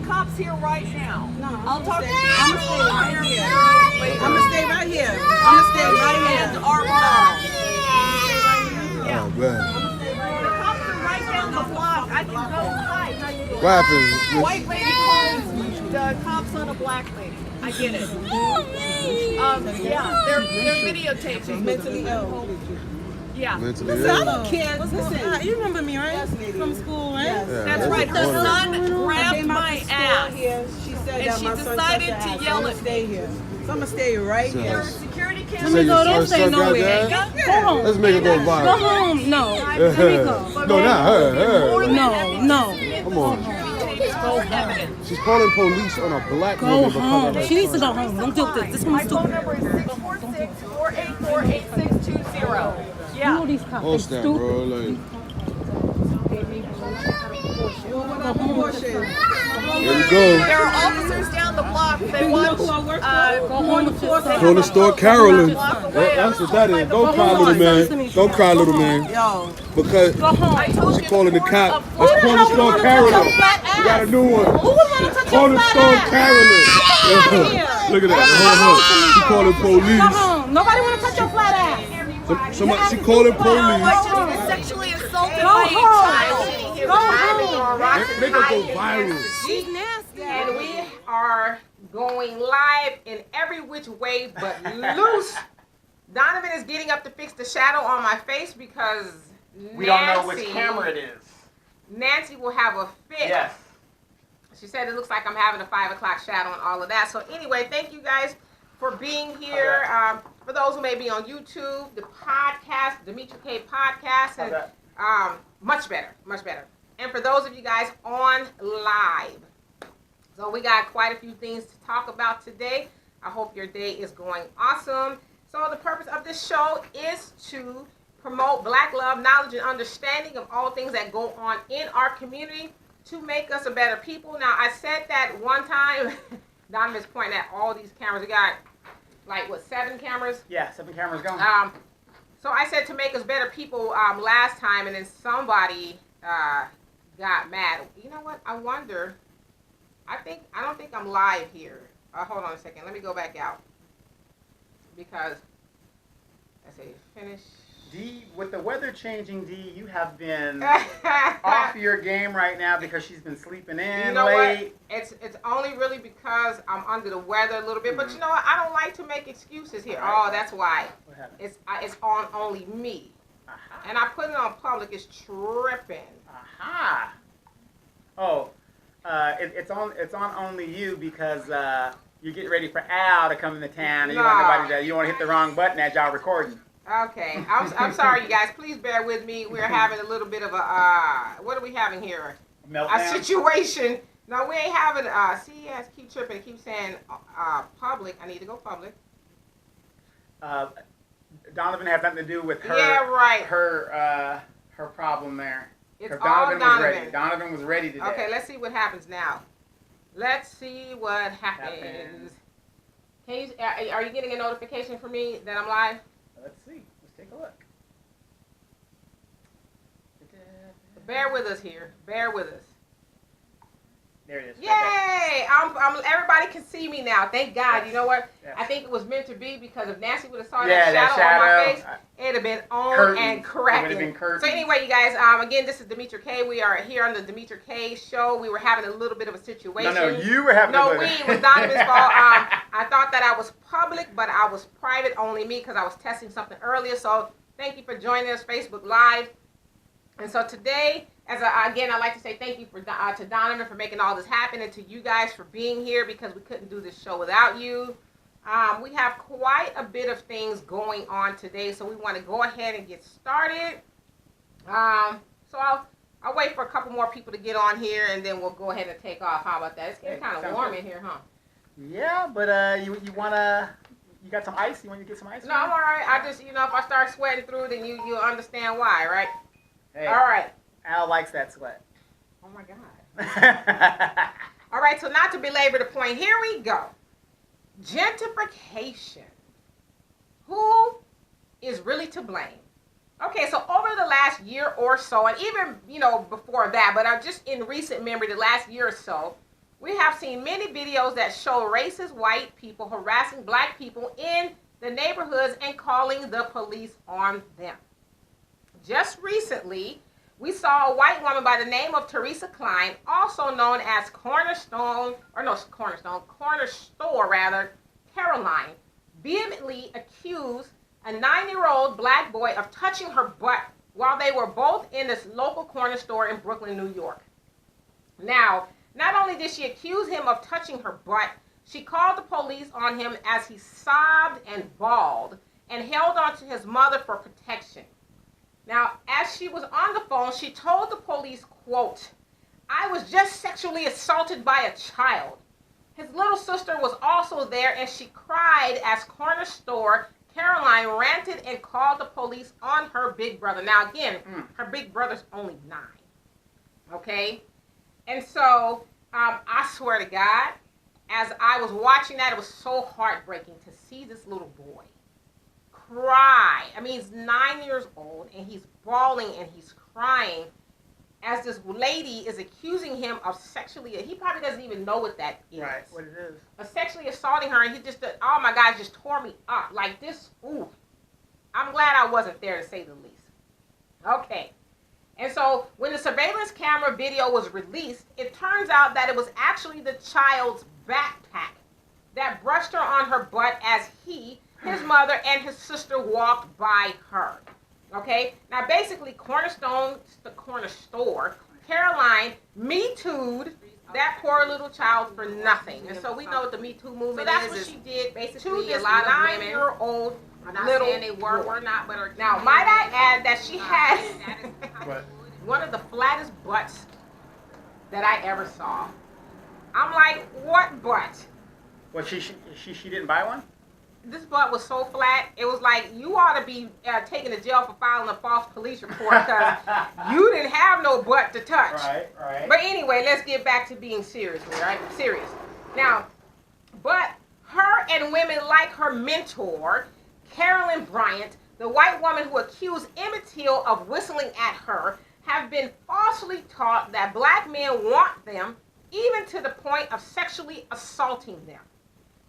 cops here right now. No, I'll talk to you. I'm gonna stay right here. I'm gonna stay right here. I'm gonna stay right here. And our mom. Yeah. Oh, man. The cops are right down the block. I can go hide. What happened? White lady calls the cops on a black lady. I get it. Yeah, they're videotaping. Mentally ill. Yeah. Mentally Listen, I'm ill. a kid. Listen, you remember me, right? Yes, lady. From school, right? Yeah, That's right. Her wonderful. son grabbed my ass. Here. She said And that she my son decided touched her to ass. yell I'm at gonna stay here. So I'm gonna stay right So- here. There are security So cameras. your Don't son say got nowhere. that? Go home. Let's make it go Go viral. home. No. Let me go. No, not her. No, no. Come on. Go evidence. She's calling police on a black Go woman because home. of her She needs to son. go home. Don't do this. This My one's phone stupid. number is 646-484-8620. You Yeah. know these cops. Hold They stand, stupid. bro. Like, here we go. There are officers down the block. They want Go home with your son. Cornerstone Carolyn. block away. Well, that's what that is. Don't Go cry, home. little Listen to man. me. Don't cry, little Go man. Yo, Because Go home. I told she you calling the corner cop. of That's Cornerstone. Cornerstone Carolyn. We got a new one. Who would want to touch your Cornerstone flat ass? Carolyn. Look at that. She calling Go police. home. Nobody want to touch your flat ass. Somebody, she calling police. I just was sexually assaulted Go by a home. child. Go home. Make her go viral. She's nasty. And we are going live in every which way but loose. Donovan is getting up to fix the shadow on my face because We don't know which camera it is. Nancy will have a fit. Yes. She said it looks like I'm having a 5 o'clock shadow and all of that. So anyway, thank you guys for being here. For those who may be on YouTube, the podcast, Demetra K podcast, and much better, much better. And for those of you guys on live, so we got quite a few things to talk about today. I hope your day is going awesome. So the purpose of this show is to promote Black love, knowledge, and understanding of all things that go on in our community to make us a better people. Now, I said that one time. Donovan's pointing at all these cameras. We got, like, what, 7 cameras? Yeah, 7 cameras going. So I said to make us better people last time, and then somebody got mad. You know what? I wonder. I don't think I'm live here. Hold on a second. Let me go back out. Because, let's see, finish. D, with the weather changing, D, you have been off your game right now because she's been sleeping in You know late. what? It's only really because I'm under the weather a little bit. But you know what? I don't like to make excuses here. Right. Oh, that's why. What happened? It's on only me. Aha. And I put it on public. It's tripping. Aha. Oh, it's on only you because you're getting ready for Al to come into town, and you don't want nobody to, you don't want to hit the wrong button as y'all recording. Okay, I'm sorry, you guys. Please bear with me. We're having a little bit of a what are we having here? A Meltdown. situation. No, we ain't having. CES keep tripping. Keep saying public. I need to go public. Donovan had something to do with her. Yeah, right. Her problem there. It's 'Cause all was Donovan. ready. Donovan was ready today. Okay, let's see what happens now. Let's see what happens. Can you, are you getting a notification for me that I'm live? Let's see. Let's take a look. Bear with us here. Bear with us. There it is. Yay! Everybody can see me now. Thank God. Yes. You know what? Yes. I think it was meant to be because if Nancy would have saw Yeah, that that shadow on my shadow. face, it'd have been on Curtains. and It would cracking. have been curtains. So anyway, you guys, again, this is Demetra K. We are here on the Demetra K show. We were having a little bit of a situation. No, you were having No, a it was Donovan's fault. I thought that I was public, but I was private, only me, because I was testing something earlier. So thank you for joining us, Facebook Live. And so today, again, I'd like to say thank you to Donovan for making all this happen, and to you guys for being here, because we couldn't do this show without you. We have quite a bit of things going on today, so we want to go ahead and get started. So I'll wait for a couple more people to get on here, and then we'll go ahead and take off. How about that? It's getting kind of warm in here, huh? Yeah, but you got some ice? You want to get some ice? No, I'm all right. I just, if I start sweating through, then you'll understand why, right? Hey, All right. Al likes that sweat. Oh, my God. All right, so not to belabor the point, here we go. Gentrification. Who is really to blame? Okay, so over the last year or so, and even, before that, but just in recent memory, the last year or so, We have seen many videos that show racist white people harassing black people in the neighborhoods and calling the police on them. Just recently, we saw a white woman by the name of Teresa Klein, also known as Cornerstone, Caroline, vehemently accused a 9-year-old black boy of touching her butt while they were both in this local corner store in Brooklyn, New York. Now, not only did she accuse him of touching her butt, she called the police on him as he sobbed and bawled and held on to his mother for protection. Now, as she was on the phone, she told the police, quote, "I was just sexually assaulted by a child." His little sister was also there, and she cried as corner store Caroline ranted and called the police on her big brother. Now, again, her big brother's only 9. Okay? And so, I swear to God, as I was watching that, it was so heartbreaking to see this little boy cry. I mean, he's 9 years old, and he's bawling and he's crying as this lady is accusing him of sexually, he probably doesn't even know what that is. Right, what it is. Of sexually assaulting her, and he just, oh my God, just tore me up. Like this, ooh. I'm glad I wasn't there, to say the least. Okay. And so when the surveillance camera video was released, it turns out that it was actually the child's backpack that brushed her on her butt as he, his mother, and his sister walked by her. Okay? Now, basically, Cornerstone, the corner store, Caroline Me Too'd that poor little child for nothing. And so we know what the Me Too movement is. So that's what she did, basically. A lot of 9-year-old little they were not, but now, might I add that she had one of the flattest butts that I ever saw. I'm like, what butt? Well, she didn't buy one? This butt was so flat, it was like you ought to be taken to jail for filing a false police report because you didn't have no butt to touch. Right. But anyway, let's get back to being serious, right? Serious. Now, but her and women like her mentor, Carolyn Bryant, the white woman who accused Emmett Till of whistling at her, have been falsely taught that black men want them, even to the point of sexually assaulting them.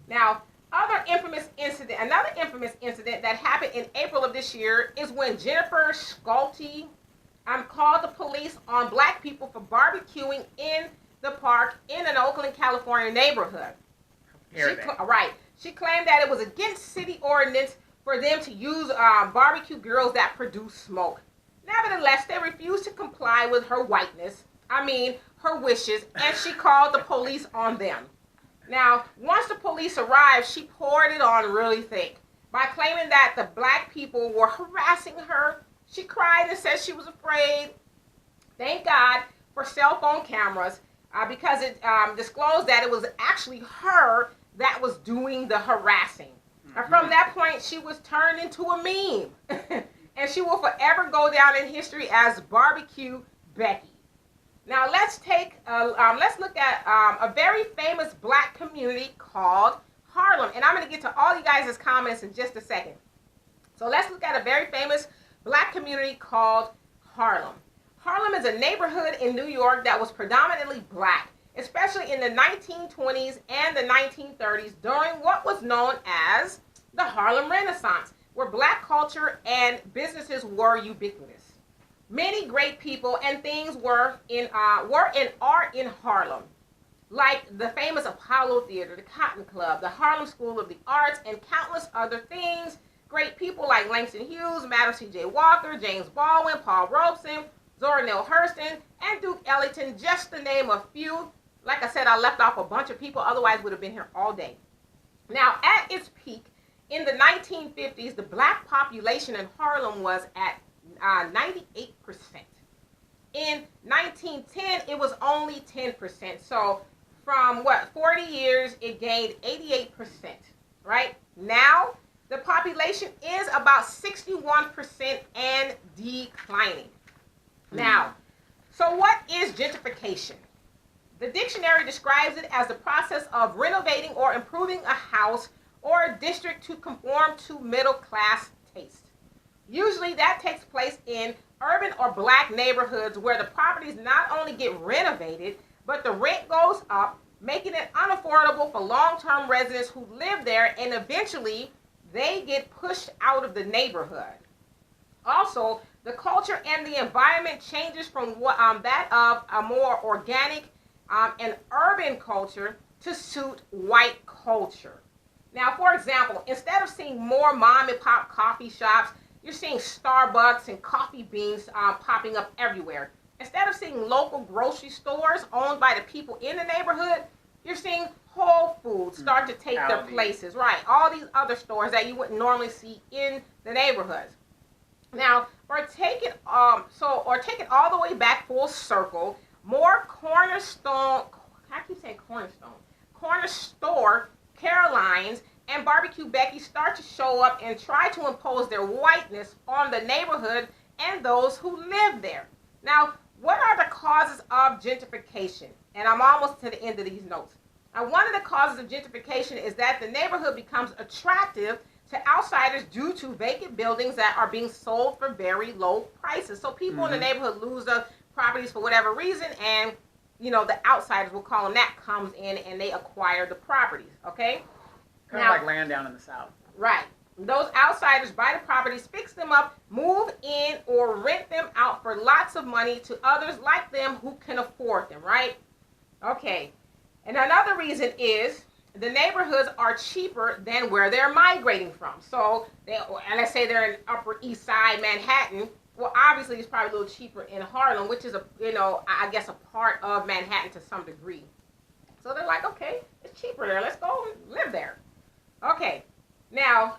Now, another infamous incident that happened in April of this year is when Jennifer Schulte called the police on black people for barbecuing in the park in an Oakland, California neighborhood. She claimed that it was against city ordinance for them to use barbecue grills that produce smoke. Nevertheless, they refused to comply with her her wishes, and she called the police on them. Now, once the police arrived, she poured it on really thick by claiming that the black people were harassing her. She cried and said she was afraid. Thank God for cell phone cameras because it disclosed that it was actually her that was doing the harassing. And from that point, she was turned into a meme. And she will forever go down in history as Barbecue Becky. Now let's look at a very famous black community called Harlem. And I'm going to get to all you guys' comments in just a second. So let's look at a very famous black community called Harlem. Harlem is a neighborhood in New York that was predominantly black, especially in the 1920s and the 1930s during what was known as the Harlem Renaissance, where black culture and businesses were ubiquitous. Many great people and things were and are in Harlem, like the famous Apollo Theater, the Cotton Club, the Harlem School of the Arts, and countless other things. Great people like Langston Hughes, Madam C.J. Walker, James Baldwin, Paul Robeson, Zora Neale Hurston, and Duke Ellington, just to name a few. Like I said, I left off a bunch of people, otherwise would have been here all day. Now, at its peak, in the 1950s, the black population in Harlem was at 98%. In 1910, it was only 10%. So from 40 years, it gained 88%, right? Now, the population is about 61% and declining. Now, so what is gentrification? The dictionary describes it as the process of renovating or improving a house or a district to conform to middle-class taste. Usually that takes place in urban or black neighborhoods where the properties not only get renovated, but the rent goes up making it unaffordable for long-term residents who live there, and eventually they get pushed out of the neighborhood. Also, the culture and the environment changes from that of a more organic and urban culture to suit white culture. Now, for example, instead of seeing more mom and pop coffee shops, you're seeing Starbucks and Coffee Beans popping up everywhere. Instead of seeing local grocery stores owned by the people in the neighborhood, you're seeing Whole Foods start to take their places. Right, all these other stores that you wouldn't normally see in the neighborhoods. Now, take it all the way back full circle, more Cornerstone, I keep saying Cornerstone, Corner Store Carolines and Barbecue Becky start to show up and try to impose their whiteness on the neighborhood and those who live there. Now, what are the causes of gentrification? And I'm almost to the end of these notes. Now, one of the causes of gentrification is that the neighborhood becomes attractive to outsiders due to vacant buildings that are being sold for very low prices. So people in the neighborhood lose the properties for whatever reason, and the outsiders, we'll call them that, comes in and they acquire the properties, okay? Kind of like land down in the South. Right. Those outsiders buy the properties, fix them up, move in, or rent them out for lots of money to others like them who can afford them, right? Okay. And another reason is the neighborhoods are cheaper than where they're migrating from. So, and let's say they're in Upper East Side Manhattan. Well, obviously, it's probably a little cheaper in Harlem, which is I guess a part of Manhattan to some degree. So they're like, okay, it's cheaper there. Let's go and live there. Okay. Now,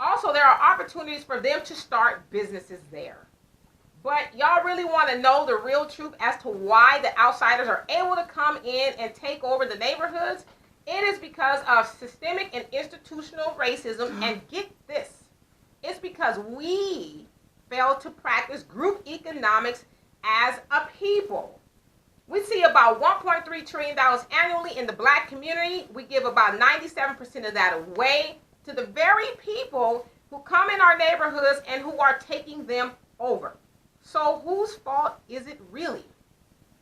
also there are opportunities for them to start businesses there. But y'all really want to know the real truth as to why the outsiders are able to come in and take over the neighborhoods? It is because of systemic and institutional racism. And get this, it's because we fail to practice group economics as a people. We see about $1.3 trillion annually in the black community. We give about 97% of that away to the very people who come in our neighborhoods and who are taking them over. So whose fault is it really?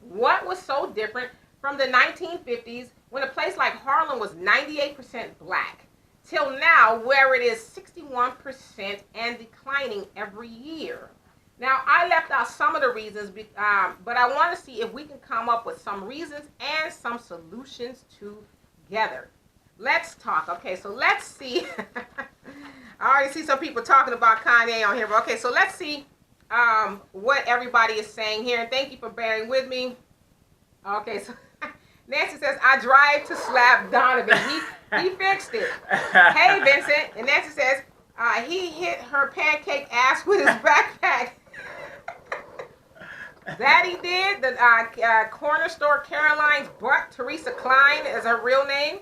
What was so different from the 1950s when a place like Harlem was 98% black till now where it is 61% and declining every year? Now, I left out some of the reasons, but I want to see if we can come up with some reasons and some solutions together. Let's talk. Okay, so let's see. I already see some people talking about Kanye on here. But okay, so let's see what everybody is saying here. And thank you for bearing with me. Okay, so Nancy says, I drive to slap Donovan. He fixed it. Hey, Vincent. And Nancy says, he hit her pancake ass with his backpack. That he did. The Corner Store Caroline's butt. Teresa Klein is her real name.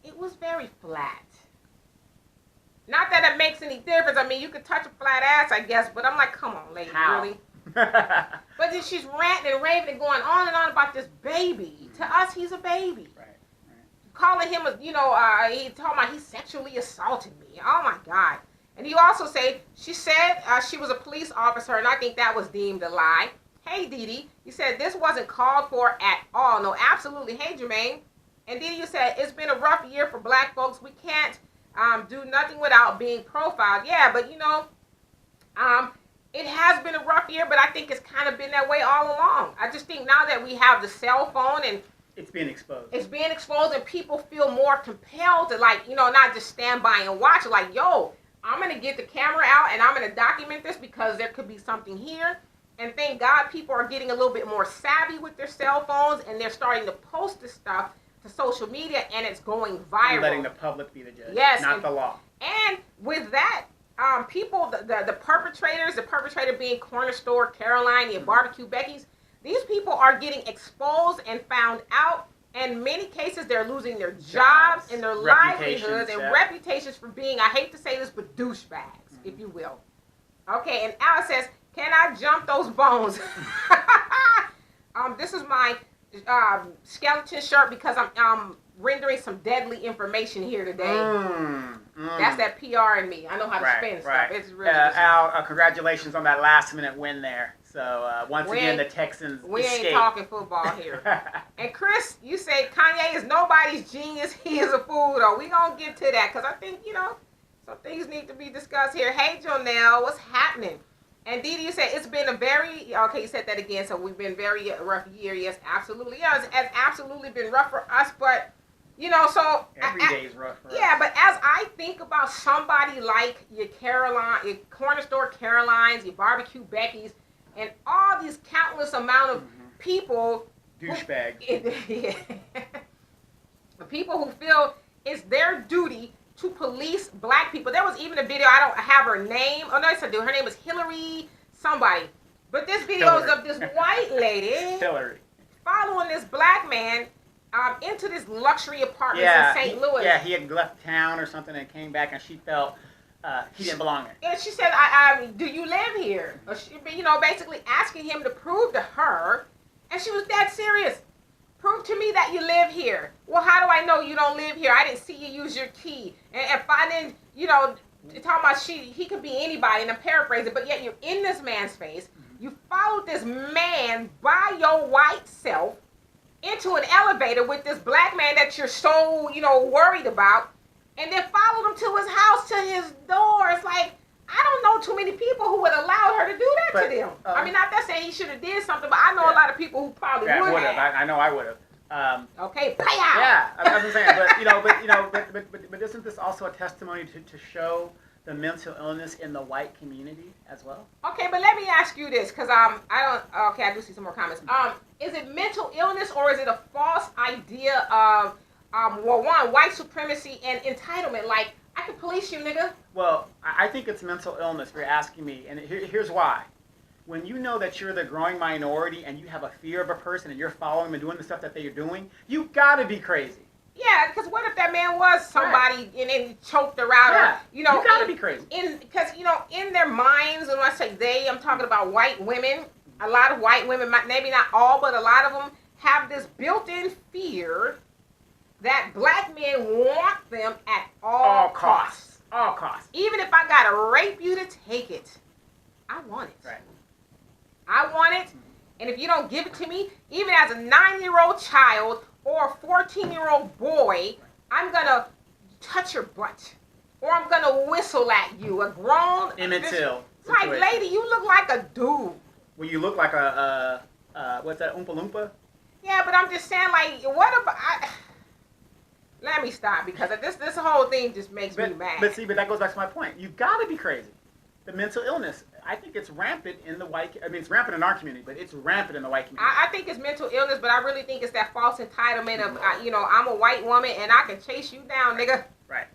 It was very flat. Not that it makes any difference. I mean, you could touch a flat ass, I guess, but I'm like, come on, lady, really? But then she's ranting and raving and going on and on about this baby. To us, he's a baby. Right. Calling him, he talking about he sexually assaulted me. Oh my God. And you also say, she said she was a police officer, and I think that was deemed a lie. Hey, Dee Dee, you said this wasn't called for at all. No, absolutely. Hey, Jermaine. And Dee Dee, you said it's been a rough year for black folks. We can't do nothing without being profiled. Yeah, but it has been a rough year, but I think it's kind of been that way all along. I just think now that we have the cell phone and it's being exposed. It's being exposed, and people feel more compelled to, not just stand by and watch. Like, yo, I'm going to get the camera out and I'm going to document this because there could be something here. And thank God people are getting a little bit more savvy with their cell phones, and they're starting to post this stuff to social media, and it's going viral. And letting the public be the judge, not the law. And with that, people, the perpetrators, the perpetrator being Corner Store Caroline and Barbecue Becky's, these people are getting exposed and found out. In many cases, they're losing their jobs and their livelihoods and reputations for being, I hate to say this, but douchebags, if you will. Okay, and Alice says, can I jump those bones? This is my skeleton shirt because I'm rendering some deadly information here today. That's that PR in me. I know how to spin stuff. It's really Al, congratulations on that last minute win there. So once We again, ain't- the Texans We ain't escaped. talking football here. And Chris, you say Kanye is nobody's genius. He is a fool, though. We gonna get to that because I think some things need to be discussed here. Hey, Jonelle, what's happening? And Didi, you said it's been a very okay. You said that again. So we've been very rough year. Yes, absolutely. Yeah, it's absolutely been rough for us. But so Every day is rough for us. yeah. But as I think about somebody like your your Cornerstone Carolines, your Barbecue Becky's, and all these countless amount of people. Douchebag. The people who feel it's their duty to police black people. There was even a video, I don't have her name. Oh, no, it's a dude. Her name is Hillary somebody. But this video is of this white lady Hillary. following this black man into this luxury apartment in St. Louis. Yeah, he had left town or something and came back, and she felt he didn't belong there. And she said, I do you live here? Or she, basically asking him to prove to her. And she was dead serious. Prove to me that you live here. Well, how do I know you don't live here? I didn't see you use your key. And if I didn't, talking about he could be anybody, and I'm paraphrasing, but yet you're in this man's face. You followed this man by your white self into an elevator with this black man that you're so, worried about, and then followed him to his house, to his door. It's like, I don't know too many people who would allow her to do that to them. I mean, not that saying he should have did something, but I know a lot of people who probably would have. I know I would have. Okay, play out. Yeah, I'm saying, but isn't this also a testimony to show the mental illness in the white community as well? Okay, but let me ask you this, because I do see some more comments. Is it mental illness, or is it a false idea of white supremacy and entitlement? Like, I can police you, nigga. Well, I think it's mental illness, if you're asking me, and here's why. When you know that you're the growing minority and you have a fear of a person and you're following them and doing the stuff that they're doing, you gotta be crazy. Yeah, because what if that man was somebody and then choked her out? Yeah, or, you gotta be crazy. Because, in their minds, and when I say they, I'm talking about white women. A lot of white women, maybe not all, but a lot of them have this built-in fear that black men want them at all costs. All costs. Even if I gotta rape you to take it, I want it. Right. I want it, and if you don't give it to me, even as a 9-year-old child or a 14-year-old boy, I'm gonna touch your butt, or I'm gonna whistle at you. A grown Emmett Till. Like, lady, you look like a dude. Well, you look like a what's that, Oompa Loompa? Yeah, but I'm just saying, like, what about? Let me stop, because this whole thing just makes me mad. But that goes back to my point. You've got to be crazy. The mental illness, I think it's rampant in the white. I mean, it's rampant in our community, but it's rampant in the white community. I think it's mental illness, but I really think it's that false entitlement of, I'm a white woman and I can chase you down, nigga. Right.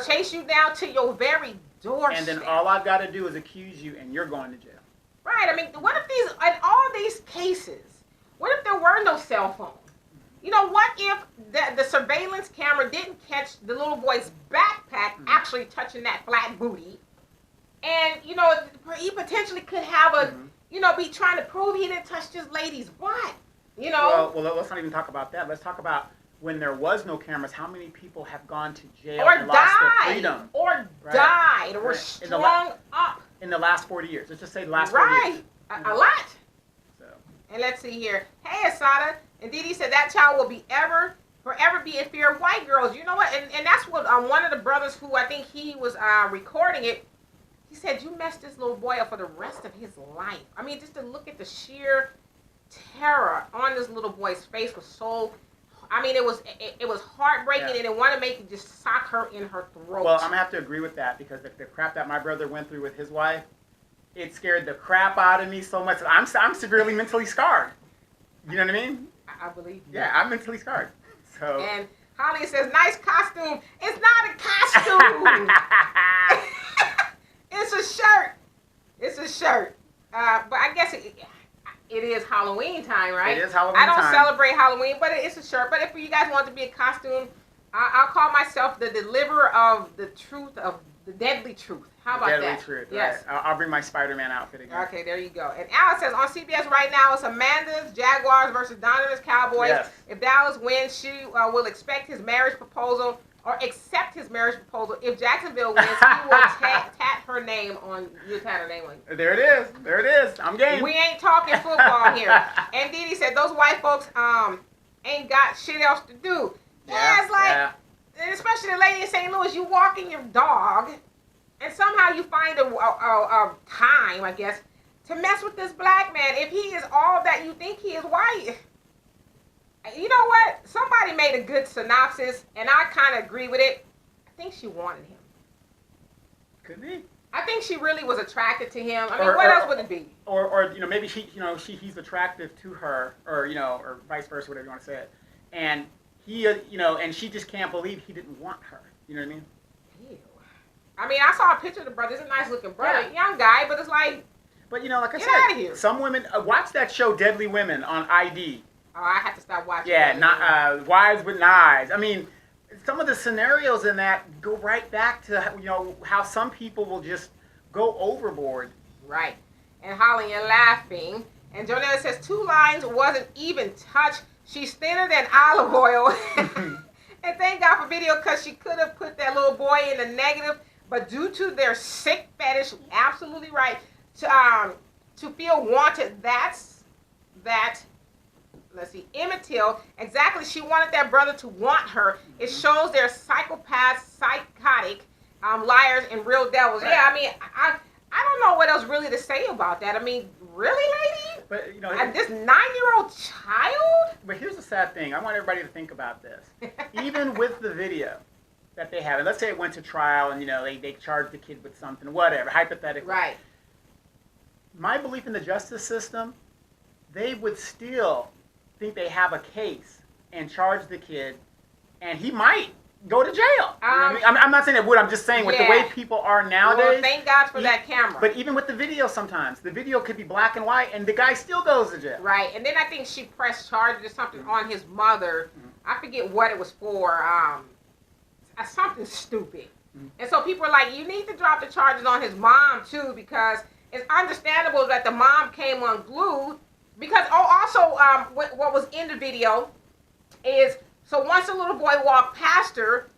Chase you down to your very doorstep. And then all I've got to do is accuse you, and you're going to jail. Right. I mean, what if in all these cases, what if there were no cell phones? What if the surveillance camera didn't catch the little boy's backpack actually touching that flat booty? And, he potentially could have be trying to prove he didn't touch this lady's butt, Well, let's not even talk about that. Let's talk about when there was no cameras, how many people have gone to jail or and lost their freedom? Or died, or strung up. In the last 40 years. Let's just say the last 40 years. Right. A lot. So. And let's see here. Hey, Asada. And Didi said that child will forever be in fear of white girls. You know what? And that's what one of the brothers who I think he was recording it, he said, you messed this little boy up for the rest of his life. I mean, just to look at the sheer terror on this little boy's face was so, I mean, it was heartbreaking, and it wanted to make you just sock her in her throat. Well, I'm going to have to agree with that, because the crap that my brother went through with his wife, it scared the crap out of me so much. I'm severely mentally scarred. You know what I mean? I believe you. Yeah, I'm mentally scarred. So. And Holly says, nice costume. It's not a costume. It's a shirt. It's a shirt. But I guess it is Halloween time, right? It is Halloween time. I don't celebrate Halloween, but it's a shirt. But if you guys want to be a costume, I'll call myself the deliverer of the truth, of the deadly truth. How about deadly that? Truth. Yes. Right. I'll bring my Spider-Man outfit again. Okay, there you go. And Alice says, on CBS right now, it's Amanda's Jaguars versus Donovan's Cowboys. Yes. If Dallas wins, she will expect his marriage proposal or accept his marriage proposal. If Jacksonville wins, he will tat her name on. You tat her name on. There it is. There it is. I'm game. We ain't talking football here. And Didi said those white folks ain't got shit else to do. Yeah, it's like, and especially the lady in St. Louis, you walking your dog, and somehow you find a time, I guess, to mess with this black man. If he is all that you think he is, why? You know what? Somebody made a good synopsis, and I kind of agree with it. I think she wanted him. Could be. I think she really was attracted to him. I mean, what else would it be? Or you know, maybe he's attractive to her, or you know, or vice versa, whatever you want to say it. And he, you know, and she just can't believe he didn't want her. You know what I mean? Ew. I mean, I saw a picture of the brother. He's a nice looking brother, young guy, but it's like. But you know, like I get said, out of here. Some women watch that show, Deadly Women, on ID. Oh, I have to stop watching. Yeah, not Wives with Knives. I mean, some of the scenarios in that go right back to how some people will just go overboard. Right, and hollering and laughing. And Jonelle says 2 lines wasn't even touched. She's thinner than olive oil. And thank God for video because she could have put that little boy in the negative, but due to their sick fetish, absolutely right. To feel wanted, that's that. Let's see, Emmett Till, exactly, she wanted that brother to want her. It shows they're psychopaths, psychotic, liars, and real devils. Right. Yeah, I mean, I don't know what else really to say about that. I mean, really, lady? But, you know, this 9-year-old child? But here's the sad thing. I want everybody to think about this. Even with the video that they have, and let's say it went to trial and, you know, they charged the kid with something, whatever, hypothetically. Right. My belief in the justice system, they would still think they have a case and charge the kid, and he might go to jail. You know what I mean? I'm not saying it would. I'm just saying with the way people are nowadays. Well, thank God for that camera. But even with the video, sometimes the video could be black and white, and the guy still goes to jail. Right, and then I think she pressed charges or something on his mother. I forget what it was for. Something stupid. And so people are like, you need to drop the charges on his mom too, because it's understandable that the mom came unglued. Because, also, what was in the video is, so once the little boy walked past her,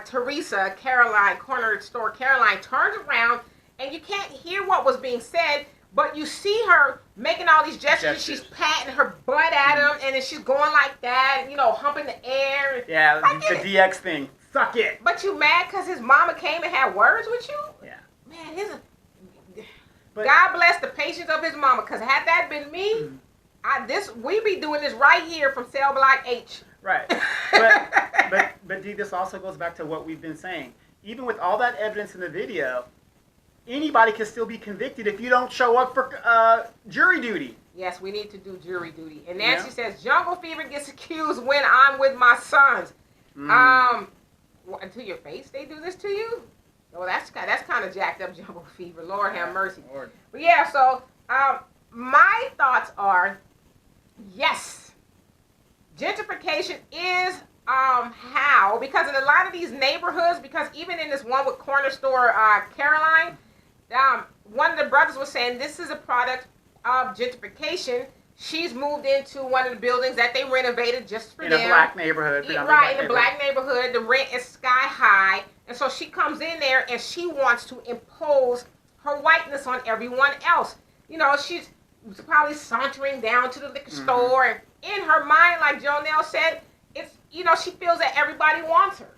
Teresa, Caroline, corner store Caroline, turns around, and you can't hear what was being said, but you see her making all these gestures. She's patting her butt at him, and then she's going like that, you know, humping the air. Yeah, the DX thing. Suck it. But you mad because his mama came and had words with you? Yeah. Man, God bless the patience of his mama, because had that been me, we be doing this right here from Cell Block H. Right. But D, this also goes back to what we've been saying. Even with all that evidence in the video, anybody can still be convicted if you don't show up for jury duty. Yes, we need to do jury duty. And Nancy says, Jungle Fever gets accused when I'm with my sons. To your face, they do this to you? Well, that's kind of jacked up, Jungle Fever. Lord have mercy. Lord. But yeah, so my thoughts are, yes, gentrification is how, because in a lot of these neighborhoods, because even in this one with Cornerstone, Caroline, one of the brothers was saying this is a product of gentrification. She's moved into one of the buildings that they renovated just for them. In a black neighborhood. Right, in a black neighborhood. The rent is sky high. And so she comes in there and she wants to impose her whiteness on everyone else. You know, she's probably sauntering down to the liquor store. And in her mind, like Jonelle said, it's, you know, she feels that everybody wants her.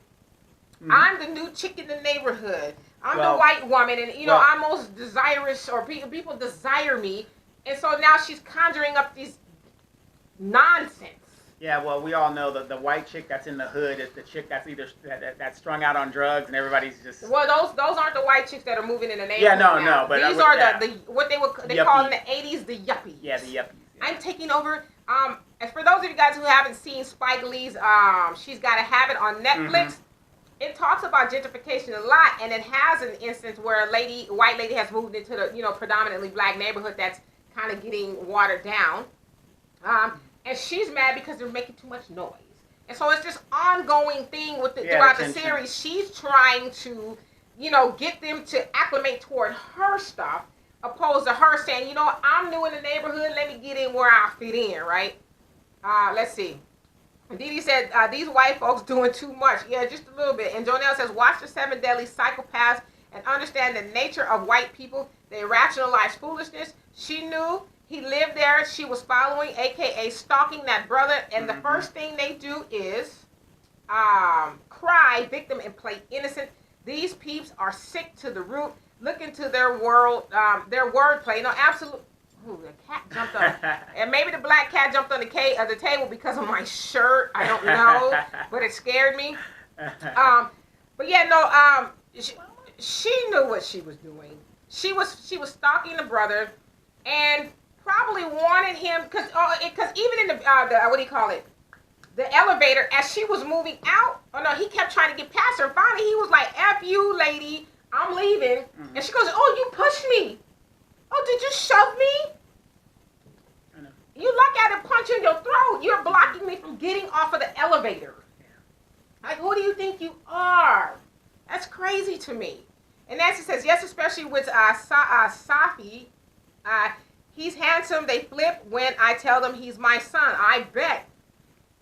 I'm the new chick in the neighborhood. I'm the white woman. And, you know, I'm most desirous, or people desire me. And so now she's conjuring up these nonsense. Yeah, well, we all know that the white chick that's in the hood is the chick that's either that's strung out on drugs, and everybody's just. Well, those aren't the white chicks that are moving in the neighborhood. Yeah, no, but these are the what they call in the 80s the yuppies. Yeah, the yuppies. Yeah. I'm taking over. And for those of you guys who haven't seen Spike Lee's She's Gotta Have It on Netflix, it talks about gentrification a lot, and it has an instance where a white lady has moved into the predominantly black neighborhood that's kind of getting watered down. And she's mad because they're making too much noise. And so it's this ongoing thing throughout the series. She's trying to, get them to acclimate toward her stuff, opposed to her saying, I'm new in the neighborhood, let me get in where I fit in, right? Let's see. Didi said, these white folks doing too much. Yeah, just a little bit. And Jonelle says, watch the 7 deadly psychopaths and understand the nature of white people. They rationalize foolishness. She knew he lived there. She was following, a.k.a. stalking that brother. And the first thing they do is cry victim and play innocent. These peeps are sick to the root. Look into their world, their wordplay. No, absolutely. Ooh, the cat jumped on, and maybe the black cat jumped on the table because of my shirt. I don't know, but it scared me. But yeah, no. She knew what she was doing. She was stalking the brother, and probably wanted him because even in the what do you call it? The elevator, as she was moving out. Oh no, he kept trying to get past her. Finally, he was like, "F you, lady, I'm leaving." And she goes, "Oh, you pushed me. Oh, did you shove me? You look at it, punch in your throat. You're blocking me from getting off of the elevator. Like, who do you think you are?" That's crazy to me. And Nancy says, yes, especially with Safi. He's handsome. They flip when I tell them he's my son. I bet.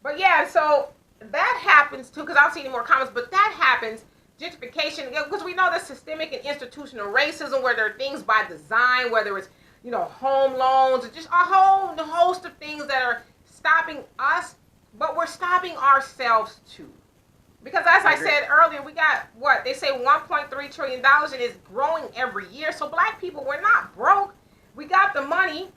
But yeah, so that happens too, because I don't see any more comments, but that happens. Gentrification, because we know there's systemic and institutional racism where there are things by design, whether it's, home loans, or just a whole host of things that are stopping us, but we're stopping ourselves too. Because as I said earlier, we got, they say $1.3 trillion, and it's growing every year. So black people, we're not broke. We got the money,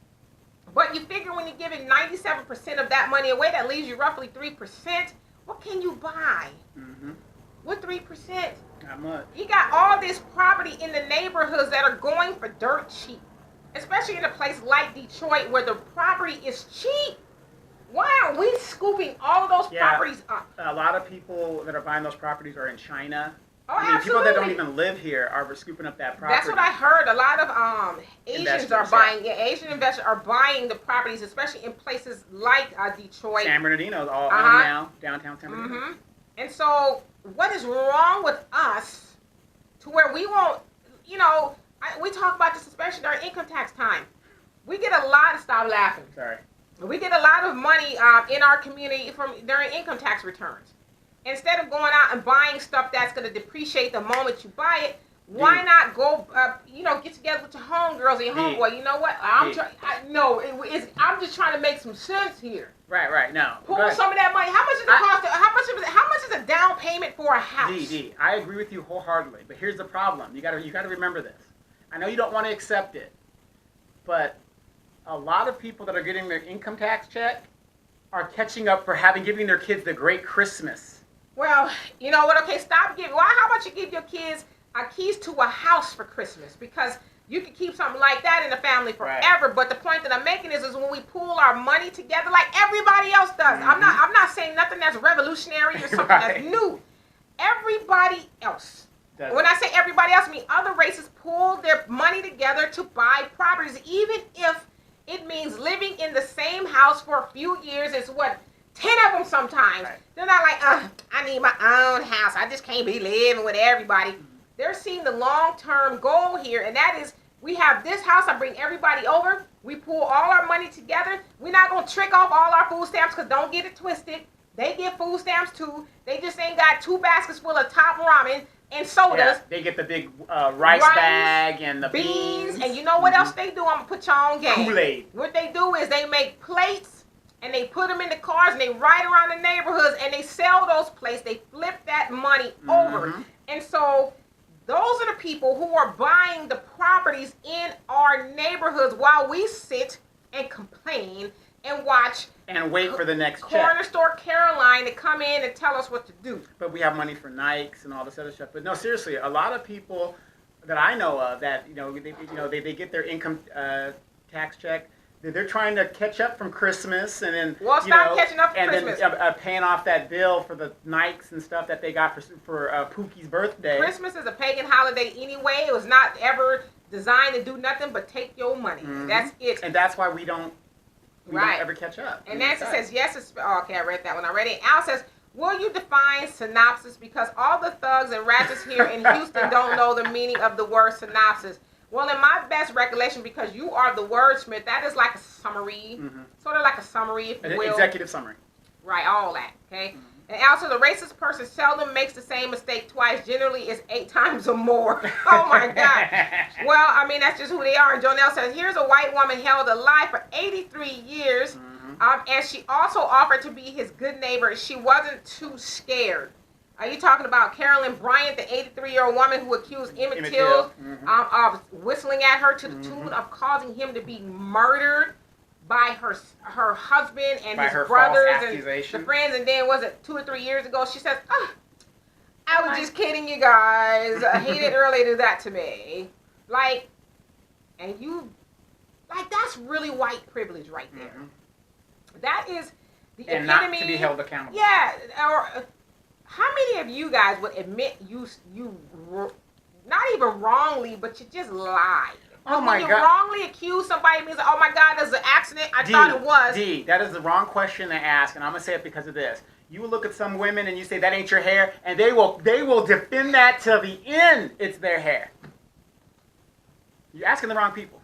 but you figure when you're giving 97% of that money away, that leaves you roughly 3%. What can you buy with 3%? Not much. You got all this property in the neighborhoods that are going for dirt cheap, especially in a place like Detroit where the property is cheap. Why aren't we scooping all of those properties up? A lot of people that are buying those properties are in China. Oh, absolutely. People that don't even live here are scooping up that property. That's what I heard. A lot of Asians are buying. Yeah, Asian investors are buying the properties, especially in places like Detroit. San Bernardino is all on now. Downtown San Bernardino. And so, what is wrong with us to where we won't? We talk about this especially during income tax time. We get a lot of stop laughing. Sorry. We get a lot of money in our community during income tax returns. Instead of going out and buying stuff that's going to depreciate the moment you buy it, why not go, get together with your homegirls and your homeboy? You know what? I'm just trying to make some sense here. Right. No. Pull some of that money. How much is the cost? How much is a down payment for a house? D, I agree with you wholeheartedly. But here's the problem. You got to remember this. I know you don't want to accept it, but a lot of people that are getting their income tax check are catching up for giving their kids the great Christmas. Well, you know what? Okay, stop giving. How about you give your kids keys to a house for Christmas? Because you can keep something like that in the family forever. Right. But the point that I'm making is when we pool our money together, like everybody else does. I'm not saying nothing that's revolutionary or something that's new. Everybody else. When I say everybody else, I mean other races pool their money together to buy properties, even if it means living in the same house for a few years. It's 10 of them sometimes. Right. They're not like, I need my own house. I just can't be living with everybody. They're seeing the long-term goal here, and that is we have this house. I bring everybody over. We pool all our money together. We're not going to trick off all our food stamps because don't get it twisted. They get food stamps too. They just ain't got 2 baskets full of top ramen and sodas. Yeah, they get the big rice bag and the beans. And you know what else they do? I'm going to put y'all on game. Kool-Aid. What they do is they make plates and they put them in the cars and they ride around the neighborhoods and they sell those plates. They flip that money over. And so those are the people who are buying the properties in our neighborhoods while we sit and complain and watch and wait for the next Cornerstone Caroline to come in and tell us what to do. But we have money for Nikes and all this other stuff. But no, seriously, a lot of people that I know of that they get their income tax check. They're trying to catch up from Christmas and then catching up from Christmas. Then paying off that bill for the Nikes and stuff that they got for Pookie's birthday. Christmas is a pagan holiday anyway. It was not ever designed to do nothing but take your money. That's it. And that's why we don't ever catch up. And Nancy says, yes, okay, I read that one already. Al says, will you define synopsis? Because all the thugs and ratchets here in Houston don't know the meaning of the word synopsis. Well, in my best recollection, because you are the wordsmith, that is like a summary, sort of like a summary, if you will. Executive summary. Right, all that, okay? And also, the racist person seldom makes the same mistake twice. Generally, it's 8 times or more. Oh, my God. Well, I mean, that's just who they are. And Jonelle says, here's a white woman held alive for 83 years, and she also offered to be his good neighbor. She wasn't too scared. Are you talking about Carolyn Bryant, the 83-year-old woman who accused Emmett Till of whistling at her to the tune of causing him to be murdered by her husband and his brothers and the friends? And then, was it 2 or 3 years ago, she says, I was just kidding, you guys. He didn't really do that to me. Like, and you, like, that's really white privilege right there. That is the epitome. And not to be held accountable. Yeah, or how many of you guys would admit you not even wrongly, but you just lied? Oh my when you God. wrongly accuse somebody, it means, oh my God, there's an accident. I thought it was. That is the wrong question to ask, and I'm gonna say it because of this. You will look at some women and you say that ain't your hair, and they will defend that till the end. It's their hair. You're asking the wrong people.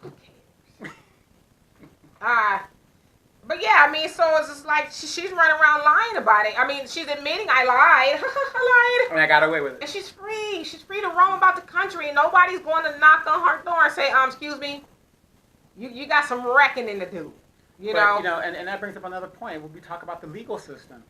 But yeah, I mean, so it's just like she's running around lying about it. I mean, she's admitting I lied. I lied. And I got away with it. And she's free. She's free to roam about the country, and nobody's going to knock on her door and say, excuse me, you got some reckoning to do. You know, and that brings up another point when we talk about the legal system.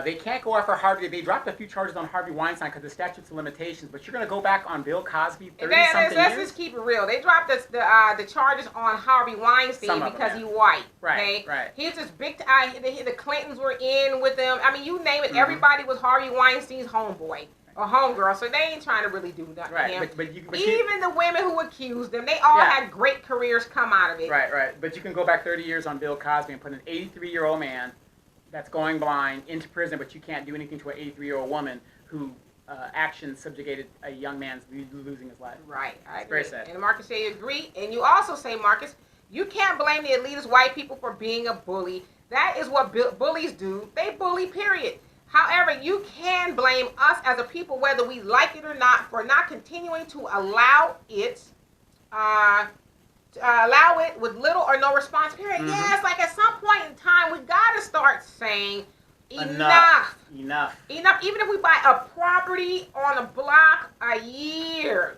They can't go after Harvey. They dropped a few charges on Harvey Weinstein because of statutes of limitations. But you're going to go back on Bill Cosby 30-something years? Let's just keep it real. They dropped the charges on Harvey Weinstein because he's white. Right, okay? right. He's this big. The Clintons were in with them. I mean, you name it. Everybody was Harvey Weinstein's homeboy or homegirl. So they ain't trying to really do nothing. Right, but even the women who accused them, they all had great careers come out of it. Right. But you can go back 30 years on Bill Cosby and put an 83-year-old man that's going blind into prison, but you can't do anything to an 83-year-old woman who actions subjugated a young man's losing his life. Right, I agree. Very sad. And Marcus said you agree, and you also say, Marcus, you can't blame the elitist white people for being a bully. That is what bullies do. They bully, period. However, you can blame us as a people, whether we like it or not, for not continuing to allow it with little or no response, period. Yes, like at some point in time, we got to start saying enough. Even if we buy a property on a block a year.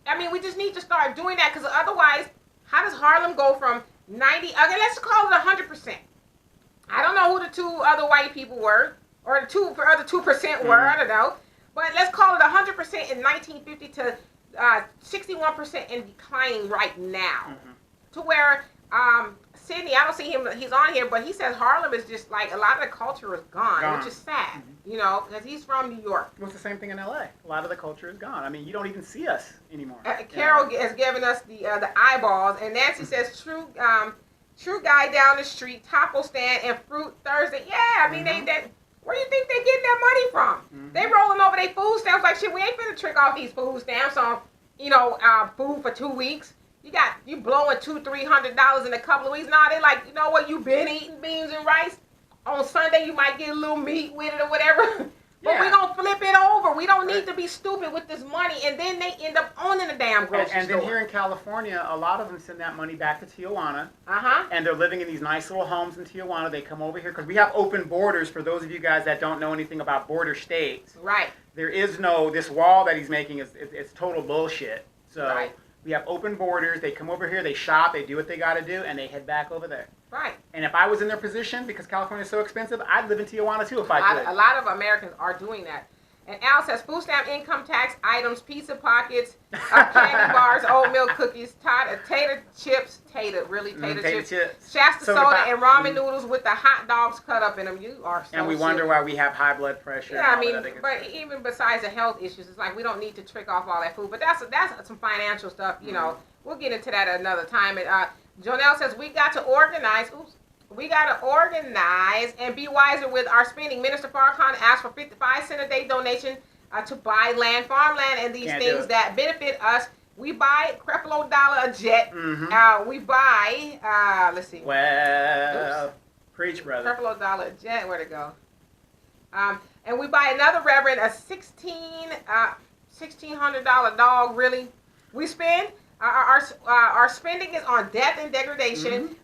I mean, we just need to start doing that, because otherwise, how does Harlem go from 90, okay, let's call it 100%. I don't know who the 2 other white people were, or the other 2% were, I don't know. But let's call it 100% in 1950 to 61% and declining right now. To where Sydney, I don't see him, he's on here, but he says Harlem is just like, a lot of the culture is gone. Which is sad, because he's from New York. Well, it's the same thing in LA. A lot of the culture is gone. I mean, you don't even see us anymore. Carol has given us the eyeballs, and Nancy says true guy down the street, taco stand and fruit Thursday. Yeah, I mean where do you think they getting that money from? They rolling over their food stamps like shit. We ain't finna trick off these food stamps on food for 2 weeks. You blowing $200-$300 in a couple of weeks. Nah, they like, you know what, you been eating beans and rice. On Sunday you might get a little meat with it or whatever. But we're going to flip it over. We don't need to be stupid with this money. And then they end up owning the damn grocery store. And then here in California, a lot of them send that money back to Tijuana. And they're living in these nice little homes in Tijuana. They come over here because we have open borders. For those of you guys that don't know anything about border states. Right. There is this wall that he's making it's total bullshit. So we have open borders. They come over here, they shop, they do what they got to do, and they head back over there. Right. And if I was in their position, because California is so expensive, I'd live in Tijuana too if I could. A lot of Americans are doing that. And Al says, food stamp income tax items, pizza pockets, candy bars, oatmeal cookies, tater chips, tater chips, Shasta soda, and ramen noodles with the hot dogs cut up in them. You are so And we wonder why we have high blood pressure. Yeah, I mean, but even besides the health issues, it's like we don't need to trick off all that food. But that's some financial stuff, We'll get into that another time. And Jonelle says, we got to organize and be wiser with our spending. Minister Farrakhan asked for 55 cents a day donation to buy farmland, and these things that benefit us. We buy Creflo Dollar a jet. We buy, let's see. Well, preach, brother. Creflo Dollar a jet, where'd it go? And we buy another reverend a $1,600 dog, really. We spend, our spending is on death and degradation.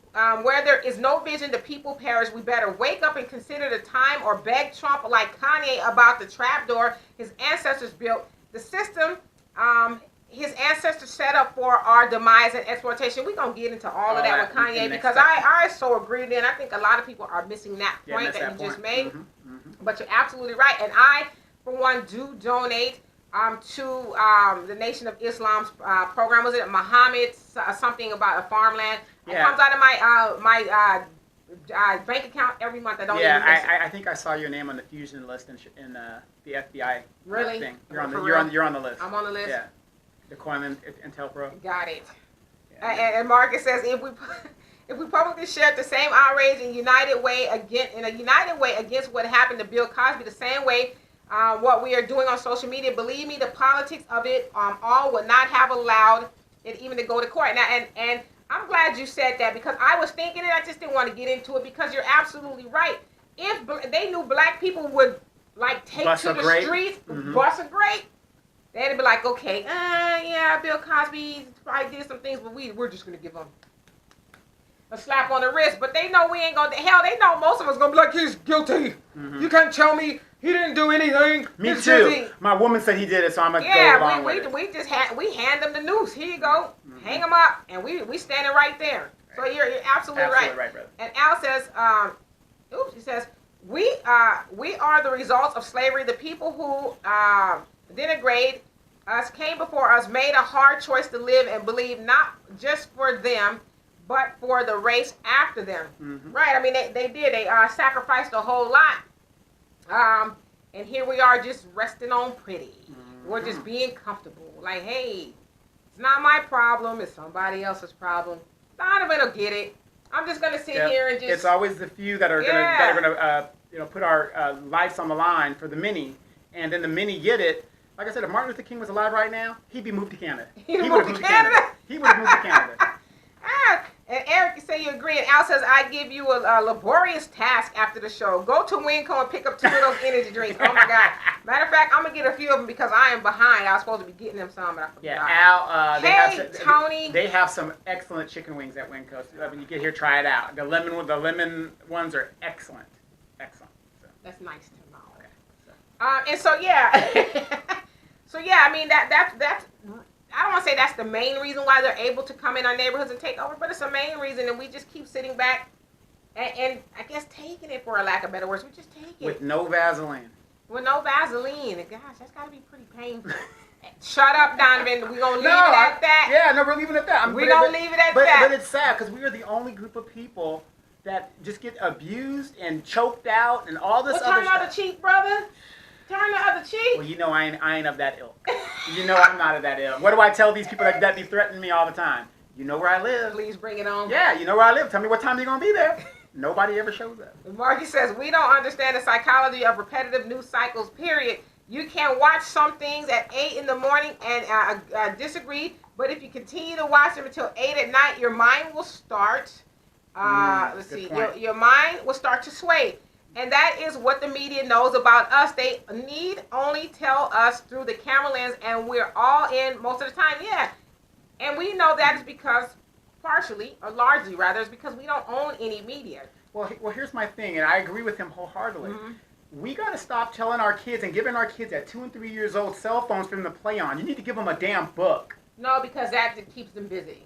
where there is no vision, the people perish. We better wake up and consider the time, or beg Trump like Kanye about the trapdoor his ancestors built. The system his ancestors set up for our demise and exploitation. We're going to get into all of that with Kanye, because I so agree with it, and I think a lot of people are missing that point that you just made. But you're absolutely right. And I, for one, do donate to the Nation of Islam's program. Was it Muhammad, something about a farmland? It comes out of my bank account every month. I don't even miss it. I think I saw your name on the fusion list in the FBI really thing. You're on the list. I'm on the list. Yeah. The Coin Intel Pro. Got it. Yeah. And Marcus says, if we publicly shared the same outrage in a united way against what happened to Bill Cosby, the same way what we are doing on social media, believe me, the politics of it all would not have allowed it even to go to court. Now, and I'm glad you said that, because I was thinking it. I just didn't want to get into it, because you're absolutely right. If they knew black people would take bust to the streets, bust a grape, they'd be like, okay, yeah, Bill Cosby probably did some things, but we're just going to give him a slap on the wrist. But they know we ain't going to, hell, they know most of us going to be like, he's guilty. You can't tell me he didn't do anything. Me too. My woman said he did it, so I'm going to go along with it. We hand them the noose. Here you go. Hang them up. And we standing right there. So you're absolutely right. Absolutely right, brother. And Al says, he says, we are the results of slavery. The people who denigrate us, came before us, made a hard choice to live and believe, not just for them, but for the race after them. Right? I mean, they did. They sacrificed a whole lot. And here we are, just resting on pretty. We're just being comfortable. Like, hey, it's not my problem. It's somebody else's problem. Donovan will get it. I'm just gonna sit here and just. It's always the few that are gonna put our lives on the line for the many, and then the many get it. Like I said, if Martin Luther King was alive right now, he'd be moved to Canada. He would have moved to Canada. He would have moved to Canada. And Eric, you say you agree. And Al says, I give you a laborious task after the show. Go to Winco and pick up 2 of those energy drinks. Oh, my God. Matter of fact, I'm going to get a few of them, because I am behind. I was supposed to be getting them some, but I forgot. Yeah, Al, Tony. They have some excellent chicken wings at Winco. So when you get here, try it out. The lemon ones are excellent. Excellent. So. That's nice to know. Okay. And so, I mean, that's I don't want to say that's the main reason why they're able to come in our neighborhoods and take over, but it's a main reason, and we just keep sitting back and I guess taking it, for a lack of better words. We just take it. With no Vaseline. With no Vaseline. Gosh, that's got to be pretty painful. Shut up, Donovan. We're going to leave it at that. Yeah, no, we're leaving it at that. We're going to leave it at that. But it's sad, because we are the only group of people that just get abused and choked out and all this other stuff. Turn the other cheek, brother. Turn the other cheek. Well, you know I ain't of that ilk. You know I'm not of that ilk. What do I tell these people that be threatening me all the time? You know where I live. Please bring it on. Yeah, you know where I live. Tell me what time you're going to be there. Nobody ever shows up. Marky says, we don't understand the psychology of repetitive news cycles, period. You can watch some things at 8 in the morning and disagree, but if you continue to watch them until 8 at night, your mind will start, your mind will start to sway. And that is what the media knows about us. They need only tell us through the camera lens, and we're all in most of the time. Yeah. And we know that is because, partially, or largely rather, is because we don't own any media. Well, here's my thing, and I agree with him wholeheartedly. We got to stop telling our kids and giving our kids at 2 and 3 years old cell phones for them to play on. You need to give them a damn book. No, because that keeps them busy.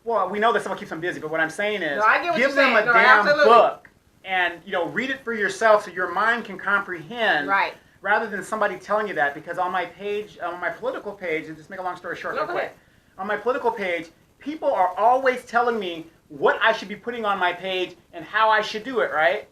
Well, we know that someone keeps them busy, but what I'm saying is, give them a damn book. And, read it for yourself so your mind can comprehend. Right. Rather than somebody telling you that. Because on my page, on my political page, and just make a long story short real quick. On my political page, people are always telling me what I should be putting on my page and how I should do it, right?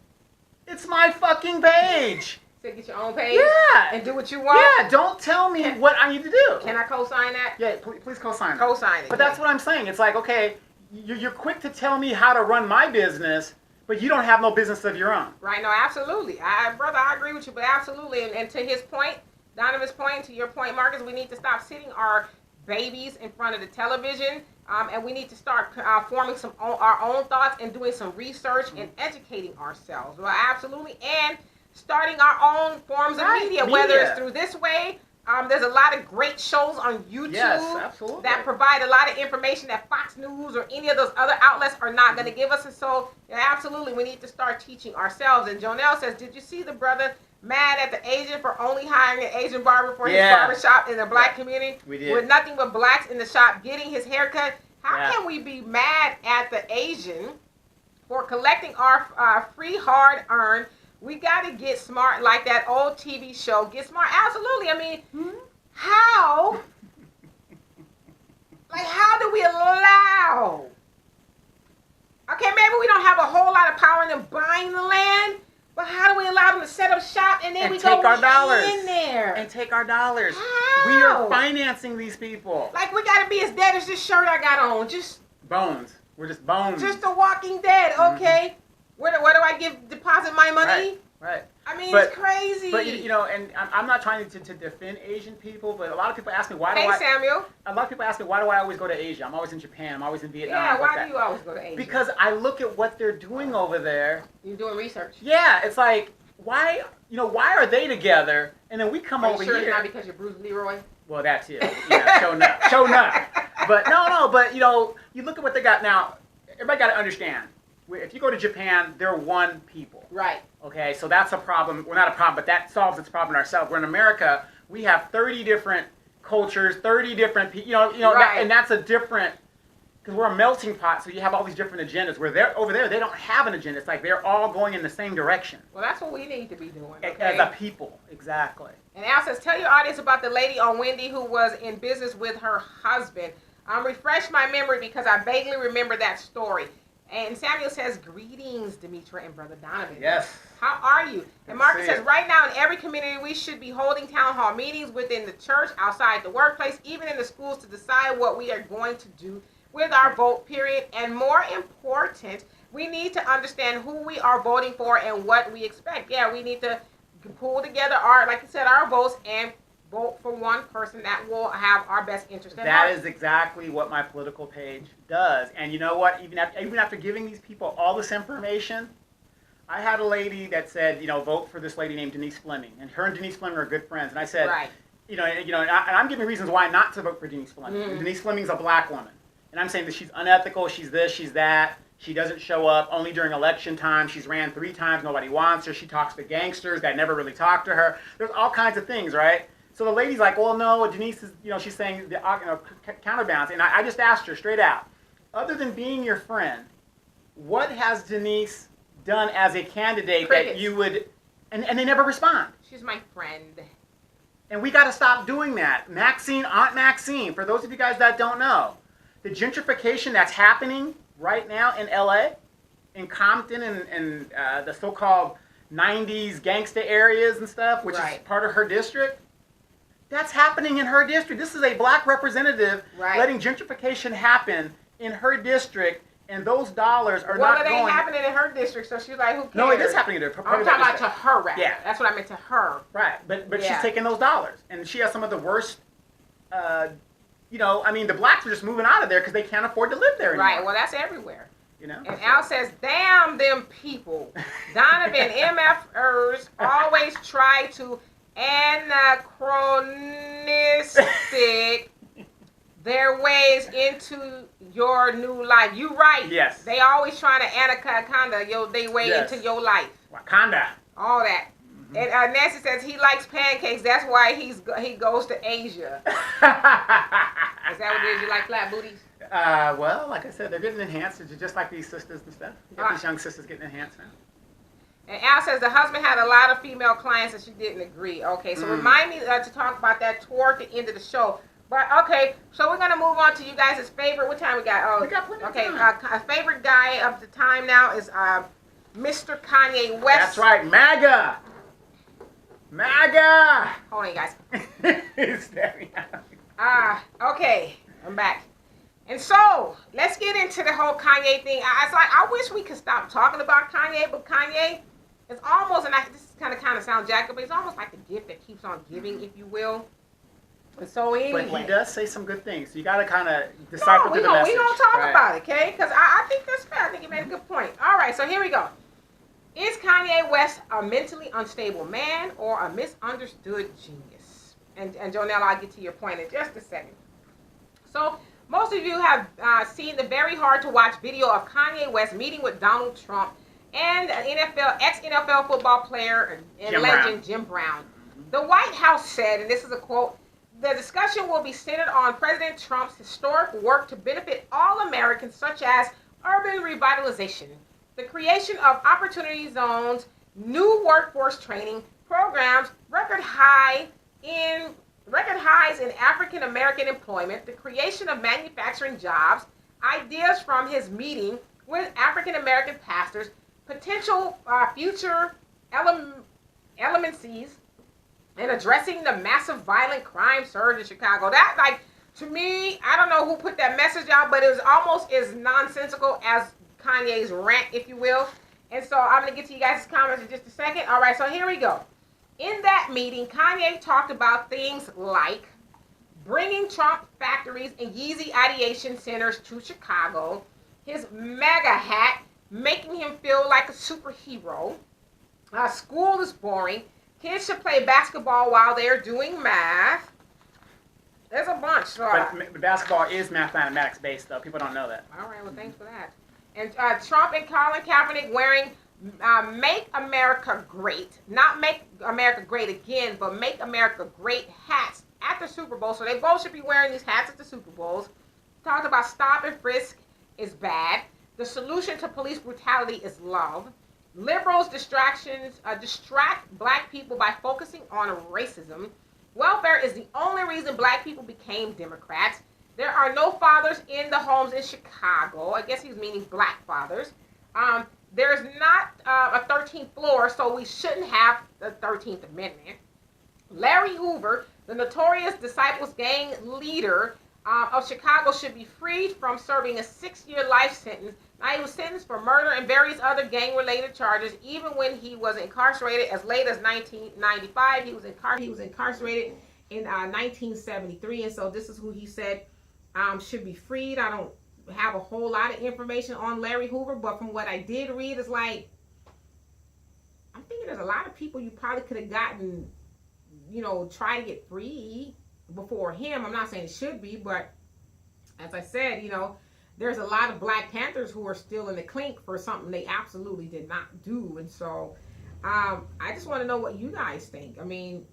It's my fucking page. So get your own page? Yeah. And do what you want? Yeah, don't tell me what I need to do. Can I co-sign that? Yeah, please co-sign it. Co-sign it. But that's what I'm saying. It's like, okay, you're quick to tell me how to run my business, but you don't have no business of your own. Right, no, absolutely. Brother, I agree with you, but absolutely. And to his point, Donovan's point, to your point, Marcus, we need to stop sitting our babies in front of the television, and we need to start forming our own thoughts and doing some research and educating ourselves. Well, absolutely. And starting our own forms of media, whether it's through this way, There's a lot of great shows on YouTube absolutely. that provide a lot of information that Fox News or any of those other outlets are not going to give us. And so, absolutely, we need to start teaching ourselves. And Jonelle says, did you see the brother mad at the Asian for only hiring an Asian barber for his barbershop in the black community? We did. With nothing but blacks in the shop getting his haircut. How can we be mad at the Asian for collecting our free hard-earned? We got to get smart like that old TV show, Get Smart. Absolutely. I mean, how do we allow? Okay, maybe we don't have a whole lot of power in them buying the land, but how do we allow them to set up shop and then and we take go our dollars in there? and take our dollars. How? We are financing these people. Like we got to be as dead as this shirt I got on. Just bones. We're just bones. Just a walking dead. Okay. Where do I deposit my money? Right. I mean, it's crazy. But and I'm not trying to defend Asian people, but a lot of people ask me why do I. Samuel. A lot of people ask me why do I always go to Asia? I'm always in Japan. I'm always in Vietnam. Yeah, why do you always go to Asia? Because I look at what they're doing over there. You're doing research. Yeah, it's like why are they together and then we come over here? Are you sure it's not because you're Bruce Leroy? Well, that too. Yeah, show enough. But but you look at what they got now. Everybody got to understand. If you go to Japan, they're one people. Right. Okay, so that's a problem. Well, not a problem, but that solves its problem ourselves. We're in America. We have 30 different cultures, 30 different people. Right. And that's a different. Because we're a melting pot, so you have all these different agendas. Where they're over there, they don't have an agenda. It's like they're all going in the same direction. Well, that's what we need to be doing. Okay? As a people, exactly. And Al says, tell your audience about the lady on Wendy who was in business with her husband. Refresh my memory because I vaguely remember that story. And Samuel says, greetings, Demetra and Brother Donovan. Yes. How are you? And Marcus says, right now in every community, we should be holding town hall meetings within the church, outside the workplace, even in the schools to decide what we are going to do with our vote, period. And more important, we need to understand who we are voting for and what we expect. Yeah, we need to pull together our votes and vote for one person that will have our best interest in That is exactly what my political page does. And you know what? Even after giving these people all this information, I had a lady that said, vote for this lady named Denise Fleming. And her and Denise Fleming are good friends. And I said, right. And I'm giving reasons why not to vote for Denise Fleming. Mm-hmm. Denise Fleming's a black woman. And I'm saying that she's unethical, she's this, she's that. She doesn't show up only during election time. She's ran 3 times, nobody wants her. She talks to gangsters that never really talk to her. There's all kinds of things, right? So the lady's like, well, no, Denise is, she's saying the counterbalance. And I just asked her straight out, other than being your friend, what has Denise done as a candidate that you would, and they never respond. She's my friend. And we got to stop doing that. Aunt Maxine, for those of you guys that don't know, the gentrification that's happening right now in LA, in Compton and the so-called 90s gangsta areas and stuff, which is part of her district, that's happening in her district. This is a black representative letting gentrification happen in her district, and those dollars are not going... Well, it ain't happening in her district, so she's like, who cares? No, it is happening in her. I'm talking about to her, rather. Yeah. That's what I meant, to her. Right, but she's taking those dollars, and she has some of the worst... the blacks are just moving out of there because they can't afford to live there anymore. Right, well, that's everywhere. And Al says, damn them people. Donovan, MFers always try to anachronistic their ways into your new life. You right. Yes. They always trying to anaconda their way into your life. Wakanda. All that. Mm-hmm. And Nancy says he likes pancakes. That's why he goes to Asia. Is that what it is? You like flat booties? Well, like I said, they're getting enhanced. It's just like these sisters and stuff. These young sisters getting enhanced now. And Al says the husband had a lot of female clients and she didn't agree. Okay, so remind me to talk about that toward the end of the show. But okay, so we're gonna move on to you guys' favorite. What time we got? Oh, we got plenty of time. A favorite guy of the time now is Mr. Kanye West. That's right, MAGA. MAGA. Hold on, you guys. He's staring at me. Okay, I'm back. And so let's get into the whole Kanye thing. I wish we could stop talking about Kanye, but Kanye is almost, and this is kind of sound jacked up, but it's almost like the gift that keeps on giving, if you will. And so anyway. But he does say some good things. So you got to kind of decipher through the message. We're going to talk about it, okay? Because I think that's fair. I think you made a good point. All right, so here we go. Is Kanye West a mentally unstable man or a misunderstood genius? And Jonelle, I'll get to your point in just a second. So most of you have seen the very hard to watch video of Kanye West meeting with Donald Trump and ex-NFL football player and legend Jim Brown. The White House said, and this is a quote, the discussion will be centered on President Trump's historic work to benefit all Americans, such as urban revitalization, the creation of opportunity zones, new workforce training programs, record highs in African American employment, the creation of manufacturing jobs, ideas from his meeting with African American pastors, potential future elemencies, and addressing the massive violent crime surge in Chicago. That, like, to me, I don't know who put that message out, but it was almost as nonsensical as Kanye's rant, if you will. And so I'm going to get to you guys' comments in just a second. All right, so here we go. In that meeting, Kanye talked about things like bringing Trump factories and Yeezy ideation centers to Chicago, his MAGA hat making him feel like a superhero, school is boring, kids should play basketball while they're doing math. There's a bunch. So, but basketball is mathematics based, though. People don't know that. All right, well, thanks for that. And Trump and Colin Kaepernick wearing Make America Great. Not Make America Great Again, but Make America Great hats at the Super Bowl. So they both should be wearing these hats at the Super Bowls. Talked about stop and frisk is bad. The solution to police brutality is love. Liberals distract black people by focusing on racism. Welfare is the only reason black people became Democrats. There are no fathers in the homes in Chicago. I guess he was meaning black fathers. There's not a 13th floor, so we shouldn't have the 13th Amendment. Larry Hoover, the notorious Disciples Gang leader of Chicago, should be freed from serving a 6-year life sentence. Now, he was sentenced for murder and various other gang-related charges, even when he was incarcerated as late as 1995. He was incarcerated in 1973, and so this is who he said should be freed. I don't have a whole lot of information on Larry Hoover, but from what I did read, it's like, I'm thinking there's a lot of people you probably could have gotten, try to get free before him. I'm not saying it should be, but as I said, there's a lot of Black Panthers who are still in the clink for something they absolutely did not do. And so I just want to know what you guys think. I mean,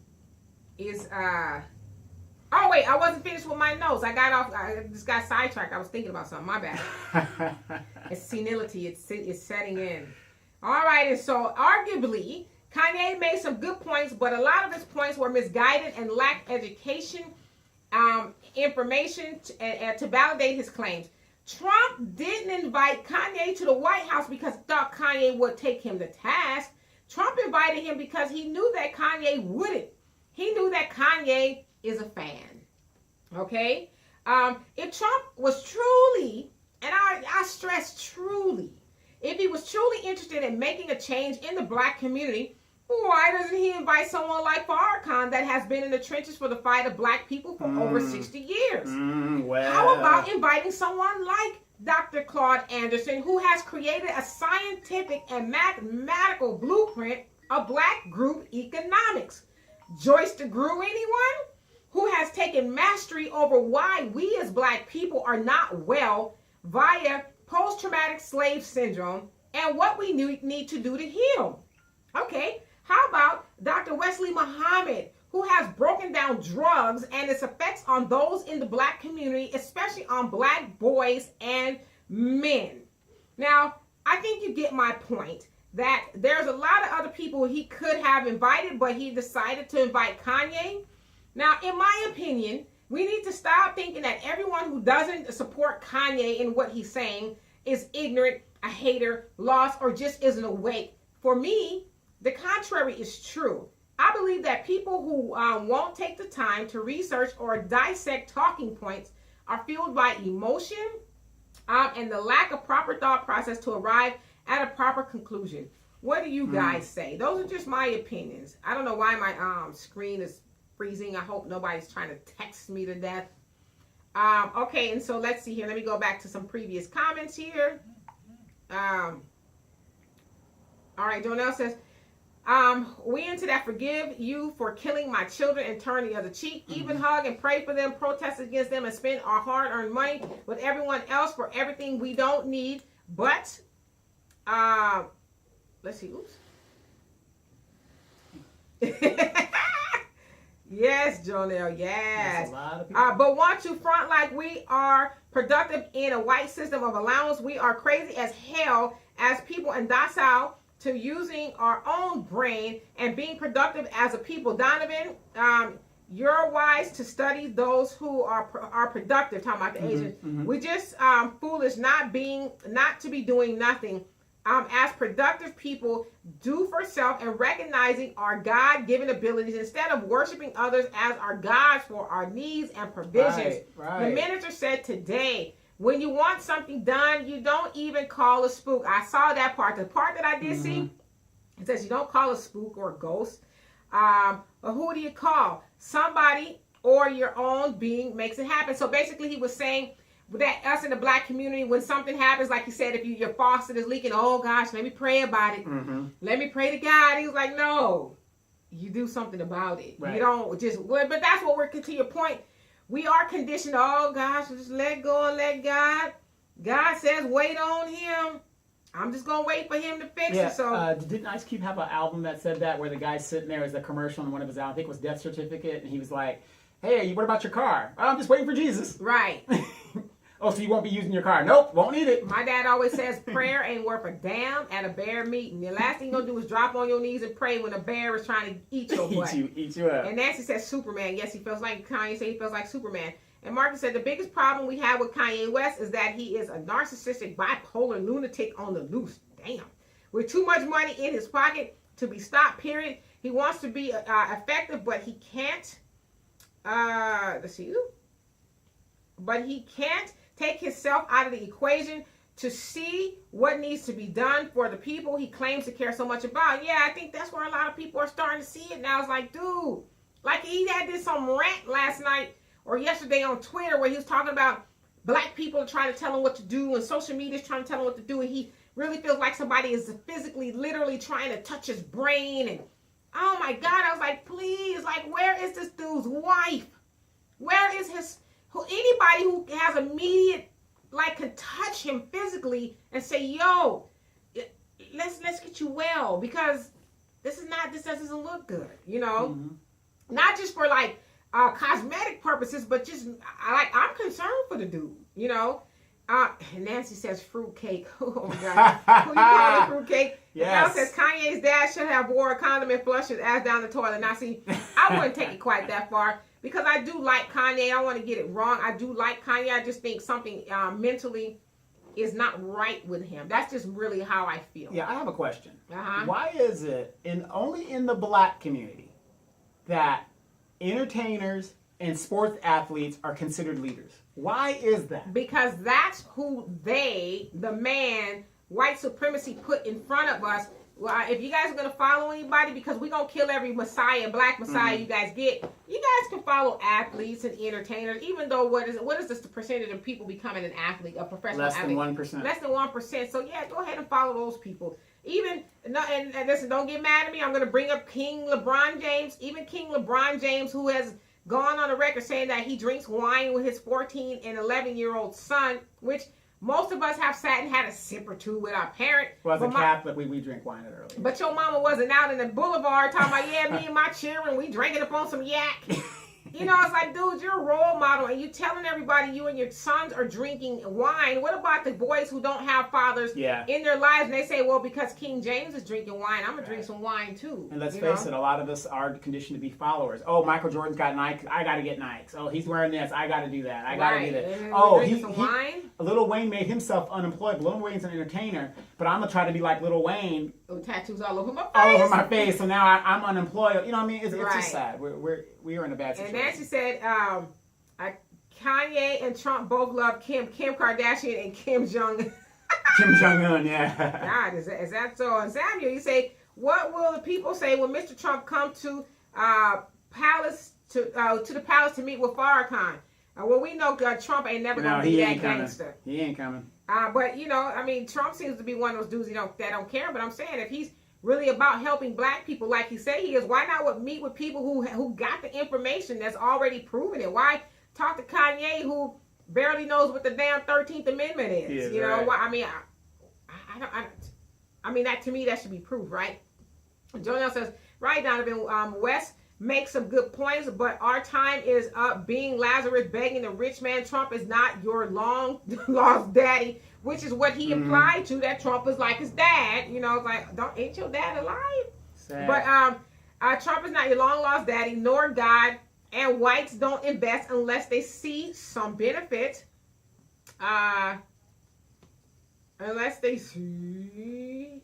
oh wait, I wasn't finished with my notes. I just got sidetracked. I was thinking about something. My bad. It's senility. It's setting in. All right, and so arguably, Kanye made some good points, but a lot of his points were misguided and lacked education, information to validate his claims. Trump didn't invite Kanye to the White House because he thought Kanye would take him to task. Trump invited him because he knew that Kanye wouldn't. He knew that Kanye is a fan. Okay? If Trump was truly, and I stress truly, if he was truly interested in making a change in the Black community, why doesn't he invite someone like Farrakhan that has been in the trenches for the fight of Black people for over 60 years? Well. How about inviting someone like Dr. Claude Anderson, who has created a scientific and mathematical blueprint of Black group economics? Joyce DeGruy, anyone? Who has taken mastery over why we as Black people are not well via post-traumatic slave syndrome and what we need to do to heal. Okay, how about Dr. Wesley Muhammad, who has broken down drugs and its effects on those in the Black community, especially on Black boys and men. Now, I think you get my point that there's a lot of other people he could have invited, but he decided to invite Kanye. Now, in my opinion, we need to stop thinking that everyone who doesn't support Kanye in what he's saying is ignorant, a hater, lost, or just isn't awake. For me, the contrary is true. I believe that people who won't take the time to research or dissect talking points are fueled by emotion and the lack of proper thought process to arrive at a proper conclusion. What do you guys say? Those are just my opinions. I don't know why my screen is freezing. I hope nobody's trying to text me to death. Okay, and so let's see here. Let me go back to some previous comments here. All right, Jonelle says, We into that forgive you for killing my children and turn the other cheek. Even hug and pray for them, protest against them, and spend our hard-earned money with everyone else for everything we don't need. But, let's see. Oops. Yes, Jonelle, yes. But want to front like we are productive in a white system of allowance. We are crazy as hell as people and docile to using our own brain and being productive as a people. Donovan, you're wise to study those who are productive. Talking about the Asians. We just foolish not to be doing nothing. As productive people, do for self and recognizing our God-given abilities instead of worshiping others as our gods for our needs and provisions. Right. The minister said today, when you want something done, you don't even call a spook. I saw that part. The part that I did see, it says you don't call a spook or a ghost. But who do you call? Somebody or your own being makes it happen. So basically he was saying, that us in the black community, when something happens, like you said, if your faucet is leaking, oh gosh, let me pray about it. Let me pray to God. He was like, no, you do something about it. Right. You don't just, but that's what we're, to your point, we are conditioned, oh gosh, just let go and let God. God says, wait on him. I'm just going to wait for him to fix it. So didn't Ice Cube have an album that said that, where the guy's sitting there as a commercial in one of his albums, I think it was Death Certificate, and he was like, hey, what about your car? Oh, I'm just waiting for Jesus. Right. Oh, so you won't be using your car? Nope, won't need it. My dad always says prayer ain't worth a damn at a bear meeting. The last thing you're going to do is drop on your knees and pray when a bear is trying to eat your butt. eat you up. And Nancy says Superman. Yes, he feels like Kanye said he feels like Superman. And Marcus said the biggest problem we have with Kanye West is that he is a narcissistic, bipolar lunatic on the loose. Damn. With too much money in his pocket to be stopped, period. He wants to be effective, but he can't. Let's see. But he can't take himself out of the equation to see what needs to be done for the people he claims to care so much about. Yeah, I think that's where a lot of people are starting to see it now. It's like, dude, like he had this some rant last night or yesterday on Twitter where he was talking about black people trying to tell him what to do and social media is trying to tell him what to do, and he really feels like somebody is physically, literally trying to touch his brain. And oh my God, I was like, please, like, where is this dude's wife? Where is his... Anybody who has immediate, like, can touch him physically and say, yo, let's get you well, because this doesn't look good, you know? Not just for, like, cosmetic purposes, but just, I'm concerned for the dude, you know? And Nancy says fruitcake. Oh, my God. Who you calling fruitcake? Yes. Says Kanye's dad should have wore a condom and flushed his ass down the toilet. Now, see, I wouldn't take it quite that far. Because I do like Kanye. I don't want to get it wrong. I do like Kanye. I just think something mentally is not right with him. That's just really how I feel. Yeah, I have a question. Why is it only in the black community that entertainers and sports athletes are considered leaders? Why is that? Because that's who the man, white supremacy put in front of us. Well, if you guys are going to follow anybody, because we're going to kill every Messiah, black Messiah you guys get, you guys can follow athletes and entertainers, even though what is this the percentage of people becoming an athlete, a professional athlete? Less than 1%. Less than 1%. So, yeah, go ahead and follow those people. Even, and listen, don't get mad at me. I'm going to bring up King LeBron James. Even King LeBron James, who has gone on the record saying that he drinks wine with his 14 and 11-year-old son, which... most of us have sat and had a sip or two with our parents. Well, as a Catholic, we drink wine at early. But your mama wasn't out in the boulevard talking about, yeah, me and my children, we drinking up on some yak. You know, it's like, dude, you're a role model, and you telling everybody you and your sons are drinking wine. What about the boys who don't have fathers in their lives? And they say, well, because King James is drinking wine, I'm going to drink some wine, too. And let's face it, a lot of us are conditioned to be followers. Oh, Michael Jordan's got Nike. I got to get Nikes. Oh, he's wearing this. I got to do that. I got to do that. Oh, wine? Lil Wayne made himself unemployed. Lil Wayne's an entertainer, but I'm going to try to be like Lil Wayne. Oh, tattoos all over my face. All over my face. So now I'm unemployed. You know what I mean? It's just sad. We are in a bad situation. And Nancy said, Kanye and Trump both love Kim Kardashian and Kim Jong-un. Kim Jong-un, yeah. God, is that so? And Samuel, you say, what will the people say when Mr. Trump come to the palace to meet with Farrakhan? Well, we know Trump ain't never going to be that gangster. He ain't coming. But, you know, I mean, Trump seems to be one of those dudes that don't care. But I'm saying if he's really about helping black people like he said he is, why not meet with people who got the information that's already proven it? Why talk to Kanye who barely knows what the damn 13th Amendment is? You know, why? I mean, that to me, that should be proof, right? Jonelle says, right, Donovan, West makes some good points, but our time is up. Being Lazarus begging the rich man, Trump is not your long lost daddy, which is what he implied to, that Trump is like his dad. You know, it's like, ain't your dad alive? Sad. But Trump is not your long lost daddy, nor God, and whites don't invest unless they see some benefit. Unless they see,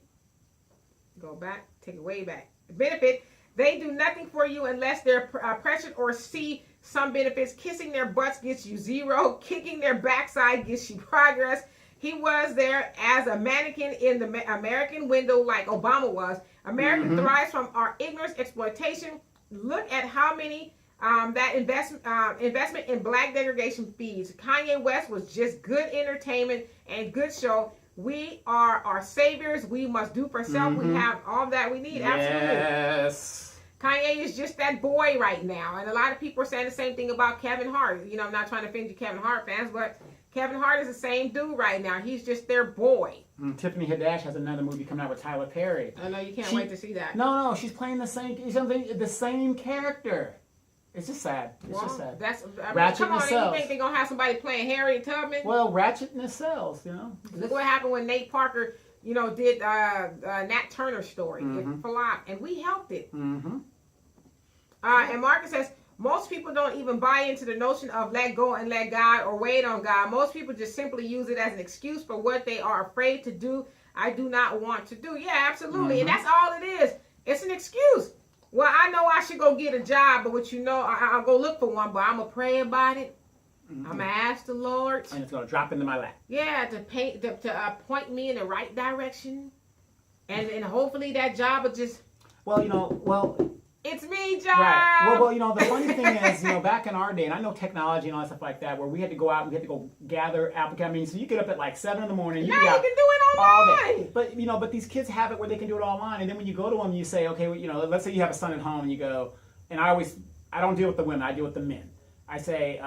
go back, take it way back. Benefit. They do nothing for you unless they're pressured or see some benefits. Kissing their butts gets you 0. Kicking their backside gets you progress. He was there as a mannequin in the American window like Obama was. America thrives from our ignorance, exploitation. Look at how many that investment in black degradation feeds. Kanye West was just good entertainment and good show. We are our saviors. We must do for self. We have all that we need. Absolutely. Yes. Kanye is just that boy right now. And a lot of people are saying the same thing about Kevin Hart. You know, I'm not trying to offend you Kevin Hart fans, but Kevin Hart is the same dude right now. He's just their boy. Tiffany Haddish has another movie coming out with Tyler Perry. I know you can't wait to see that. No, she's playing the same character. It's just sad. It's just sad. Ratchet come on, you think they're going to have somebody playing Harriet Tubman? Well, ratchetness sells, you know. Look what happened when Nate Parker, you know, did Nat Turner story. It flopped, and we helped it. And Marcus says, most people don't even buy into the notion of let go and let God or wait on God. Most people just simply use it as an excuse for what they are afraid to do. I do not want to do. Yeah, absolutely. And that's all it is. It's an excuse. Well, I know I should go get a job, but what you know, I'll go look for one, but I'm going to pray about it. I'm going to ask the Lord. And it's going to drop into my lap. Yeah, to point me in the right direction. And hopefully that job will just... It's me, job. Right. Well, you know, the funny thing is, you know, back in our day, and I know technology and all that stuff like that, where we had to go out and we had to go gather applicants. I mean, so you get up at like 7 in the morning. Now you can do it online. But, you know, these kids have it where they can do it online. And then when you go to them, you say, okay, well, you know, let's say you have a son at home and you go, and I don't deal with the women, I deal with the men. I say,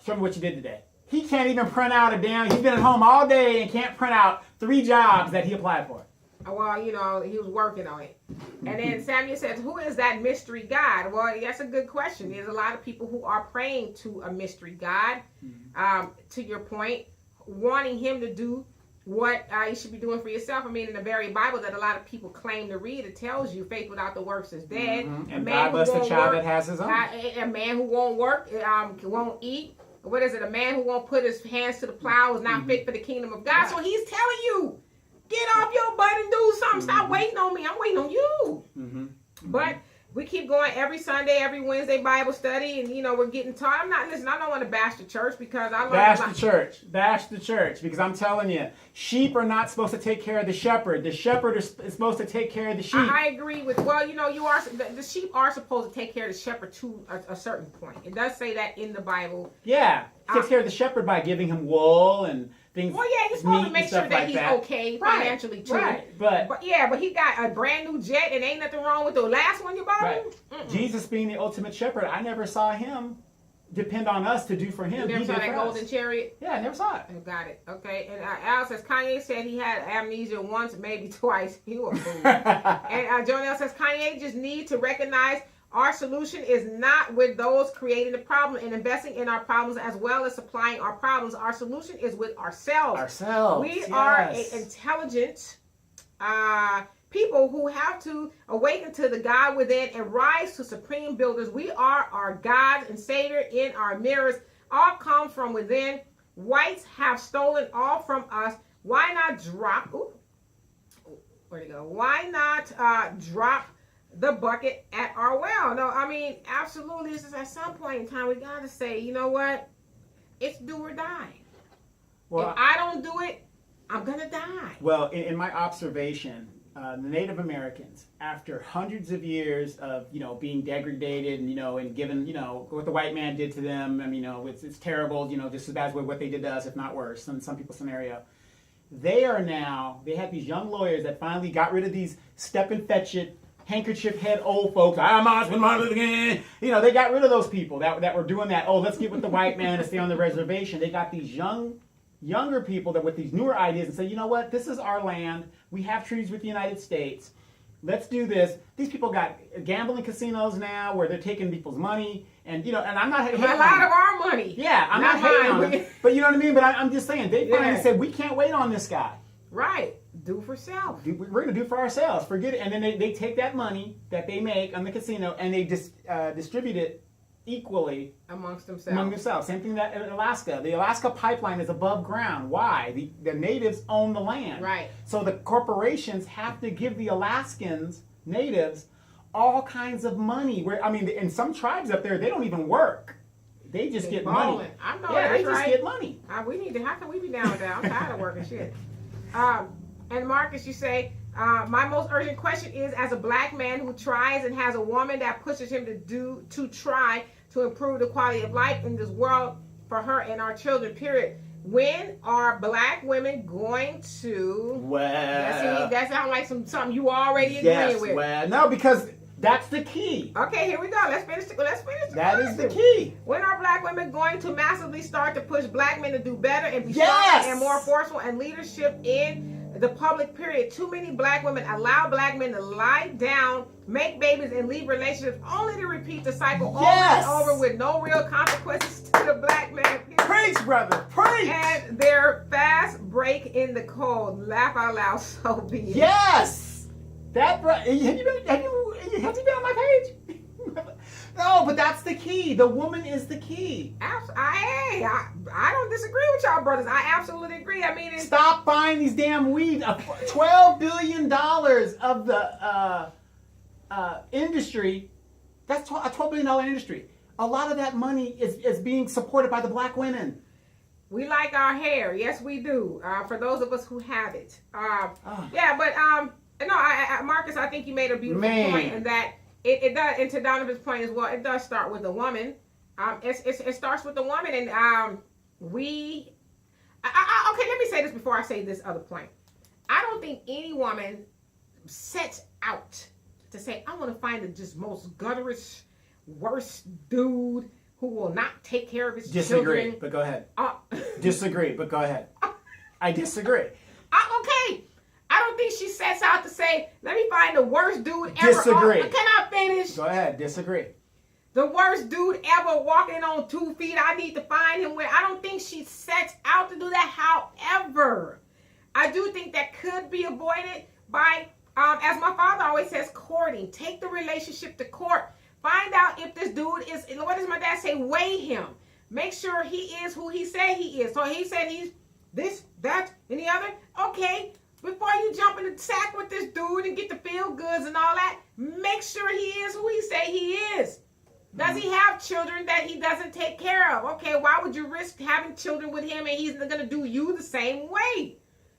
show me what you did today. He can't even print out he's been at home all day and can't print out 3 jobs that he applied for. Well, you know, he was working on it. And then Samuel says, who is that mystery God? Well, that's a good question. There's a lot of people who are praying to a mystery God, to your point, wanting him to do what you should be doing for yourself. I mean, in the very Bible that a lot of people claim to read, it tells you faith without the works is dead. And God bless the child that has his own. A man who won't work, won't eat. What is it? A man who won't put his hands to the plow is not fit for the kingdom of God. So he's telling you, get off your butt and do something. Stop waiting on me. I'm waiting on you. But we keep going every Sunday, every Wednesday Bible study, and you know we're getting taught. I don't want to bash the church because I bash the church because I'm telling you, sheep are not supposed to take care of the shepherd. The shepherd is supposed to take care of the sheep. I agree with. Well, you know, the sheep are supposed to take care of the shepherd to a certain point. It does say that in the Bible. Yeah, takes care of the shepherd by giving him wool and things. Well, yeah, he's supposed to make sure that he's okay financially too. Right, but he got a brand new jet and ain't nothing wrong with the last one you bought him. Jesus being the ultimate shepherd, I never saw him depend on us to do for him. You never saw that golden chariot? Yeah, I never saw it. Got it. Okay. And Al says, Kanye said he had amnesia once, maybe twice. You a fool. And Jonelle says, Kanye just needs to recognize our solution is not with those creating the problem and investing in our problems as well as supplying our problems. Our solution is with ourselves. We are intelligent people who have to awaken to the God within and rise to supreme builders. We are our God and Savior in our mirrors. All come from within. Whites have stolen all from us. Why not drop? Where'd it go? Why not drop the bucket at our well? No, I mean, absolutely. This is at some point in time we got to say, you know what? It's do or die. Well, if I don't do it, I'm going to die. Well, in my observation, the Native Americans, after hundreds of years of, you know, being degraded and, you know, and given, you know, what the white man did to them, I mean, you know, it's terrible, you know, just as bad as what they did to us, if not worse, in some people's scenario. they have these young lawyers that finally got rid of these step and fetch it, handkerchief head old folks. I'm Osmond Martin again. You know, they got rid of those people that were doing that. Oh, let's get with the white man and stay on the reservation. They got these younger people that with these newer ideas and say, you know what, this is our land. We have treaties with the United States. Let's do this. These people got gambling casinos now where they're taking people's money. And, you know, and I'm not hating A lot of our money. Yeah, I'm not hating on them. But you know what I mean? But I'm just saying, they finally said, we can't wait on this guy. Right. Do for self. We're going to do it for ourselves. Forget it. And then they take that money that they make on the casino and they distribute it equally among themselves. Same thing that in Alaska. The Alaska pipeline is above ground. Why? The natives own the land. Right. So the corporations have to give the Alaskans, natives, all kinds of money. In some tribes up there, they don't even work. They just get money. I know they that's just right. get money. How can we be down with that? I'm tired of working shit. And Marcus, you say, my most urgent question is, as a black man who tries and has a woman that pushes him to try to improve the quality of life in this world for her and our children, period. When are black women going to... Well... That sounds like something you already agreeing with. Well, no, because that's the key. Okay, here we go. Let's finish the That is the key. When are black women going to massively start to push black men to do better and be stronger and more forceful and leadership in the public, period? Too many black women allow black men to lie down, make babies, and leave relationships only to repeat the cycle over and over with no real consequences to the black man. Period. Preach, brother, preach! And their fast break in the cold. Laugh out loud, so be it. Yes! Have you been on my page? No, but that's the key. The woman is the key. I don't disagree with y'all, brothers. I absolutely agree. I mean, stop buying these damn weeds. $12 billion of the industry. That's a $12 billion industry. A lot of that money is being supported by the black women. We like our hair. Yes, we do. For those of us who have it. Marcus, I think you made a beautiful point in that it does, and to Donovan's point as well, it does start with the woman. It starts with the woman, and okay, let me say this before I say this other point. I don't think any woman sets out to say, I want to find the just most gutterous, worst dude who will not take care of his children. But go ahead. Disagree, but go ahead. I disagree. Okay. I don't think she sets out to say, let me find the worst dude ever. Disagree. Can I finish? Go ahead, disagree. The worst dude ever walking on 2 feet. I need to find him where. I don't think she sets out to do that. However, I do think that could be avoided by, as my father always says, courting. Take the relationship to court. Find out if this dude is, what does my dad say? Weigh him. Make sure he is who he said he is. So he said he's this, that, and the other. Okay. Before you jump in the sack with this dude and get the feel goods and all that, make sure he is who he say he is. Does he have children that he doesn't take care of? Okay, why would you risk having children with him and he's going to do you the same way?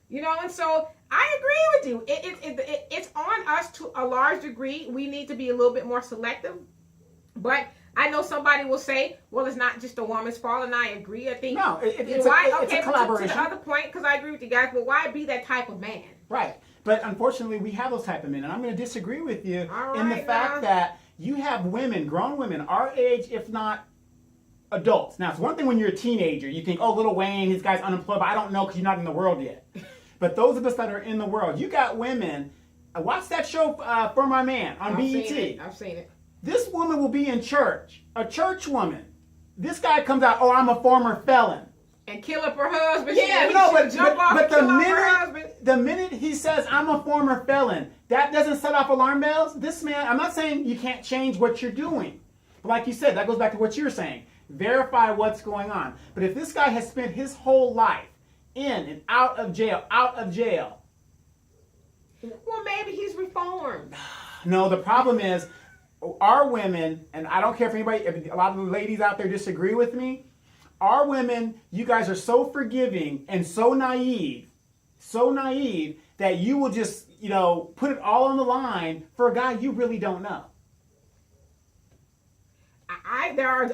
You know, and so I agree with you. It's on us to a large degree. We need to be a little bit more selective. But I know somebody will say, well, it's not just a woman's fault, and I agree. I think no, it's a collaboration. To the other point, because I agree with you guys, but why be that type of man? Right. But unfortunately, we have those type of men, and I'm going to disagree with you in the fact that you have women, grown women, our age, if not adults. Now, it's one thing when you're a teenager. You think, oh, Lil Wayne, this guy's unemployed, but I don't know because you're not in the world yet. But those of us that are in the world, you got women. Watch that show, For My Man, on BET. I've seen it. This woman will be in church, a church woman. This guy comes out, oh, I'm a former felon. And kill up her husband. Yeah, but the minute he says, I'm a former felon, that doesn't set off alarm bells. This man, I'm not saying you can't change what you're doing. But like you said, that goes back to what you're saying. Verify what's going on. But if this guy has spent his whole life in and out of jail, well, maybe he's reformed. No, the problem is, our women, and I don't care if anybody, if a lot of the ladies out there disagree with me, our women, you guys are so forgiving and so naive that you will just, put it all on the line for a guy you really don't know. There are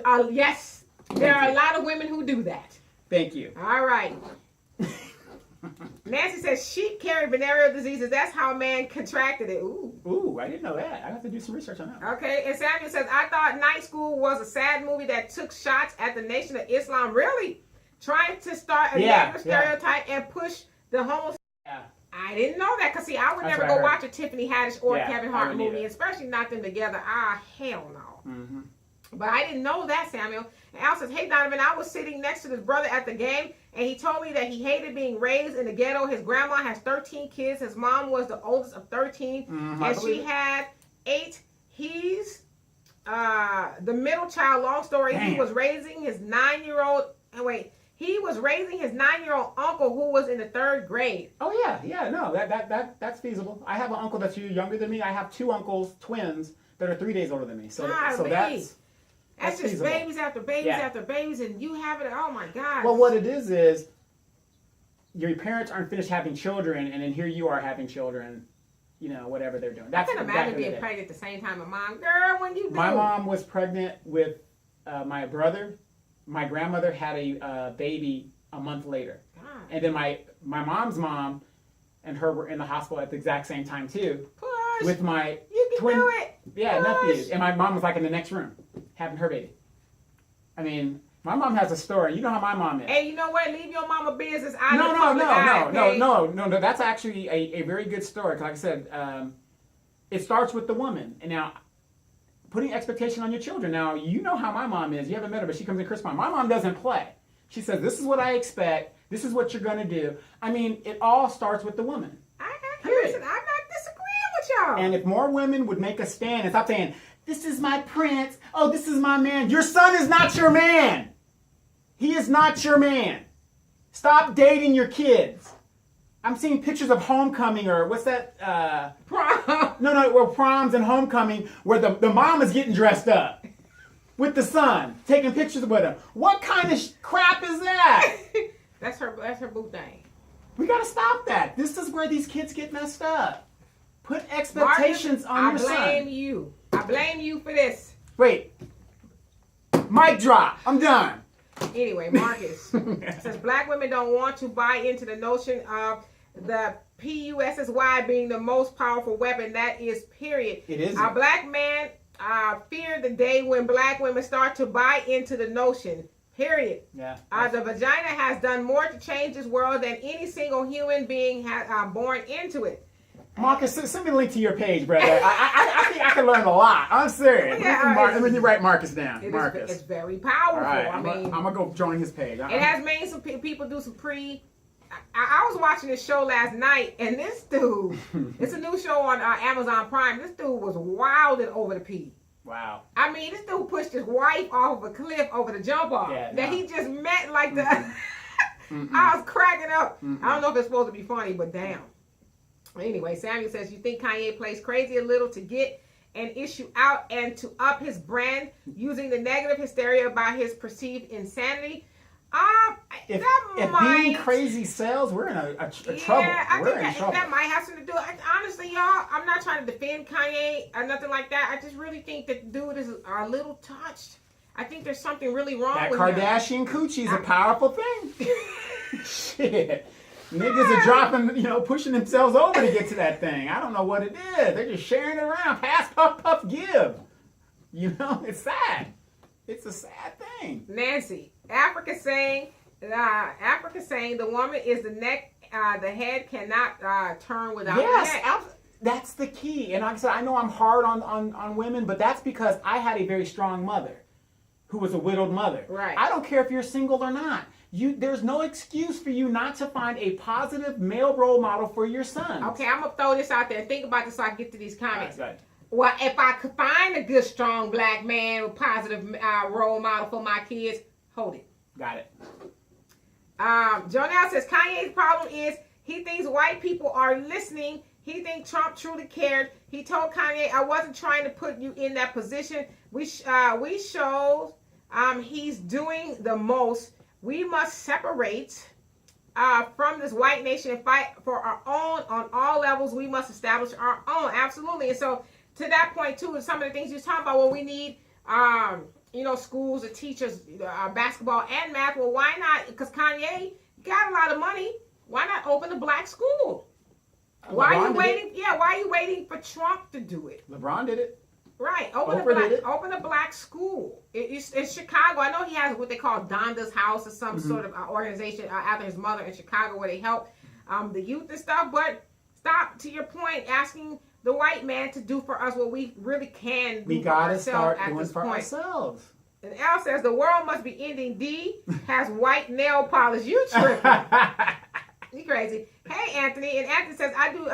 a lot of women who do that. Thank you. All right. Nancy says sheep carry venereal diseases. That's how a man contracted it. Ooh, I didn't know that. I have to do some research on that. Okay, and Samuel says, I thought Night School was a sad movie that took shots at the Nation of Islam. Really? Trying to start a negative stereotype and push the homosexual. Yeah. I didn't know that, because see, I would That's never what I go heard. watch a Tiffany Haddish or Kevin Hart wouldn't movie, either. especially not them together. Hell no. Mm-hmm. But I didn't know that, Samuel. And Al says, hey, Donovan, I was sitting next to this brother at the game, and he told me that he hated being raised in the ghetto. His grandma has 13 kids. His mom was the oldest of 13, and she had 8. He's the middle child. Long story. Damn. He was raising his 9-year-old. He was raising his 9-year-old uncle who was in the 3rd grade. Oh yeah, no, that's feasible. I have an uncle that's younger than me. I have 2 uncles, twins, that are 3 days older than me. So That's just feasible. babies after babies after babies, and you have it. Oh my God. Well, what it is your parents aren't finished having children, and then here you are having children. You know, whatever they're doing. I can imagine being pregnant at the same time. Mom, girl, when you do. My mom was pregnant with my brother. My grandmother had a baby a month later. God. And then my mom's mom and her were in the hospital at the exact same time too. Push. With my You can twin, do it. yeah, Push. nephews. And my mom was like in the next room having her baby. I mean, my mom has a story. You know how my mom is. Hey, you know what? Leave your mama business out of No. the public eye, okay? No. That's actually a very good story. 'Cause like I said, it starts with the woman. And now, putting expectation on your children. Now, you know how my mom is. You haven't met her, but she comes in Christmas. My mom doesn't play. She says, this is what I expect. This is what you're going to do. I mean, it all starts with the woman. Listen, I'm not disagreeing with y'all. And if more women would make a stand and stop saying, this is my prince. Oh, this is my man. Your son is not your man. He is not your man. Stop dating your kids. I'm seeing pictures of homecoming, or what's that? Prom. No, proms and homecoming, where the mom is getting dressed up with the son, taking pictures with him. What kind of crap is that? That's her boo thing. We gotta stop that. This is where these kids get messed up. Put expectations on your son. I blame you for this. Wait. Mic drop. I'm done. Anyway, Marcus says black women don't want to buy into the notion of the PUSSY being the most powerful weapon. That is, period. It is. A black man fear the day when black women start to buy into the notion. Period. Yeah. The vagina has done more to change this world than any single human being has born into it. Marcus, send me a link to your page, brother. I think I can learn a lot. I'm serious. Yeah, Let me write Marcus down. It's very powerful. All right, I mean, I'm going to go join his page. It has made some people do some I was watching this show last night, and this dude, it's a new show on Amazon Prime. This dude was wilding over the pee. Wow. I mean, this dude pushed his wife off of a cliff over the jump off. That he just met like the... I was cracking up. I don't know if it's supposed to be funny, but damn. Anyway, Samuel says, you think Kanye plays crazy a little to get an issue out and to up his brand using the negative hysteria about his perceived insanity? If might, being crazy sells, we're in a trouble. I we're think in trouble. that might have something to do. Honestly, y'all, I'm not trying to defend Kanye or nothing like that. I just really think that the dude is a little touched. I think there's something really wrong with him. That Kardashian coochie is a powerful thing. Shit. Niggas are dropping, pushing themselves over to get to that thing. I don't know what it is. They're just sharing it around. Pass, puff, puff, give. It's sad. It's a sad thing. Nancy, Africa saying the woman is the neck, the head cannot turn without the neck. Yes, that's the key. And like I said, I know I'm hard on women, but that's because I had a very strong mother who was a widowed mother. Right. I don't care if you're single or not. There's no excuse for you not to find a positive male role model for your son. Okay, I'm going to throw this out there. Think about this so I can get to these comments. Right. Well, if I could find a good, strong black man with positive role model for my kids, hold it. Got it. Jonelle says Kanye's problem is he thinks white people are listening. He thinks Trump truly cared. He told Kanye, I wasn't trying to put you in that position. We showed he's doing the most. We must separate from this white nation and fight for our own on all levels. We must establish our own. Absolutely. And so to that point, too, some of the things you're talking about, well, we need, schools to teach us basketball and math. Well, why not? Because Kanye got a lot of money. Why not open a black school? Why are you LeBron did waiting? Yeah, why are you waiting for Trump to do it? LeBron did it. Right, Oprah did it. open a black school. It's in Chicago. I know he has what they call Donda's House or some sort of organization after his mother in Chicago where they help the youth and stuff. But stop, to your point, asking the white man to do for us what we really can do We for gotta ourselves start at doing this for point. ourselves. And Al says the world must be ending. D has white nail polish. You tripping? You crazy. Hey, Anthony. And Anthony says, I do,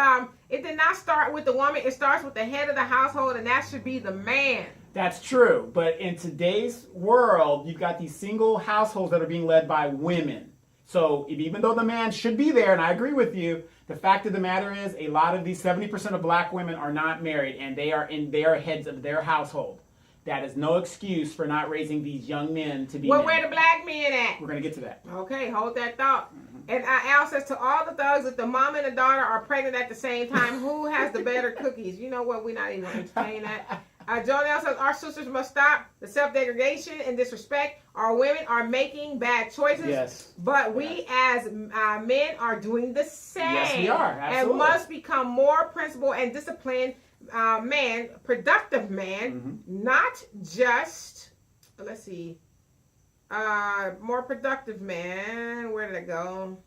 it did not start with the woman. It starts with the head of the household, and that should be the man. That's true. But in today's world, you've got these single households that are being led by women. So even though the man should be there, and I agree with you, the fact of the matter is a lot of these 70% of black women are not married, and they are heads of their household. That is no excuse for not raising these young men to be Well, men. where the black men at? We're going to get to that. Okay, hold that thought. And Al says, to all the thugs, if the mom and the daughter are pregnant at the same time, who has the better cookies? You know what? We're not even going to entertain that. Jonelle says, our sisters must stop the self-degradation and disrespect. Our women are making bad choices. Yes. But we as men are doing the same. Yes, we are. Absolutely. And must become more principled and disciplined man, productive man, not just, let's see, more productive man. Where did it go?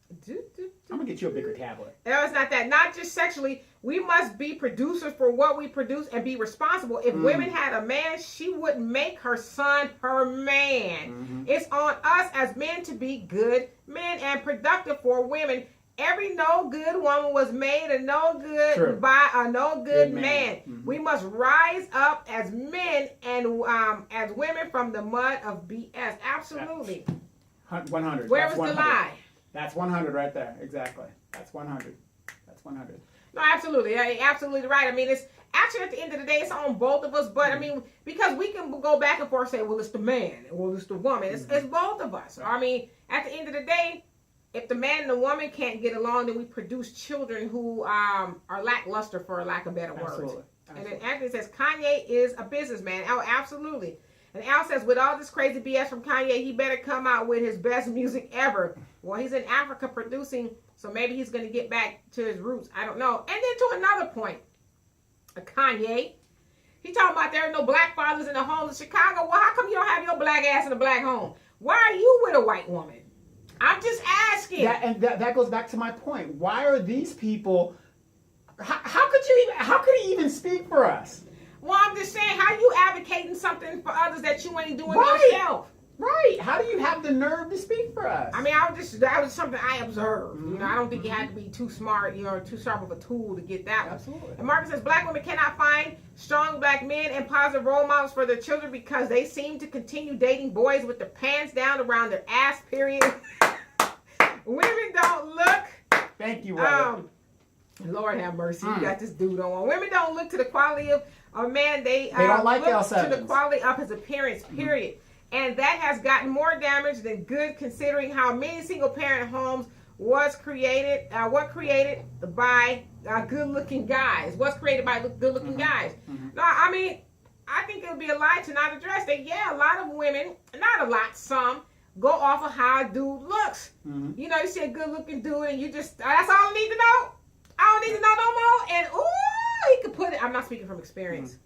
I'm going to get you a bigger tablet. No, it's not that. Not just sexually. We must be producers for what we produce and be responsible. If women had a man, she wouldn't make her son her man. It's on us as men to be good men and productive for women. Every no good woman was made a no good by a no good man. We must rise up as men and as women from the mud of BS. Absolutely. 100. Where That's was 100. the lie? That's 100 right there. Exactly. That's 100. That's 100. No, absolutely. You're absolutely right. I mean, it's actually at the end of the day, it's on both of us. But I mean, because we can go back and forth and say, well, it's the man, well, it's the woman. It's both of us. I mean, at the end of the day, if the man and the woman can't get along, then we produce children who are lackluster, for lack of better words. Absolutely. And then Anthony says, Kanye is a businessman. Oh, absolutely. And Al says, with all this crazy BS from Kanye, he better come out with his best music ever. Well, he's in Africa producing, so maybe he's going to get back to his roots. I don't know. And then to another point, Kanye, he talking about there are no black fathers in the homes in Chicago. Well, how come you don't have your black ass in a black home? Why are you with a white woman? I'm just asking. That goes back to my point. Why are these people? How could he even speak for us? Well, I'm just saying, how you advocating something for others that you ain't doing yourself? Right. How do you have the nerve to speak for us? I mean, that was something I observed. You know, I don't think you had to be too smart, too sharp of a tool to get that one. Absolutely. And Marcus says, black women cannot find strong black men and positive role models for their children because they seem to continue dating boys with their pants down around their ass, period. Women don't look. Thank you, brother. Lord have mercy. You got this dude on. Women don't look to the quality of a man. They don't like look L7s. to the quality of his appearance, period. And that has gotten more damage than good, considering how many single-parent homes was created. What created by good-looking guys? What's created by good-looking guys? No, I mean, I think it would be a lie to not address that. Yeah, a lot of women, not a lot, some go off of how a dude looks. You know, you see a good-looking dude, and you just that's all I need to know. I don't need to know no more. And ooh, he could put it. I'm not speaking from experience.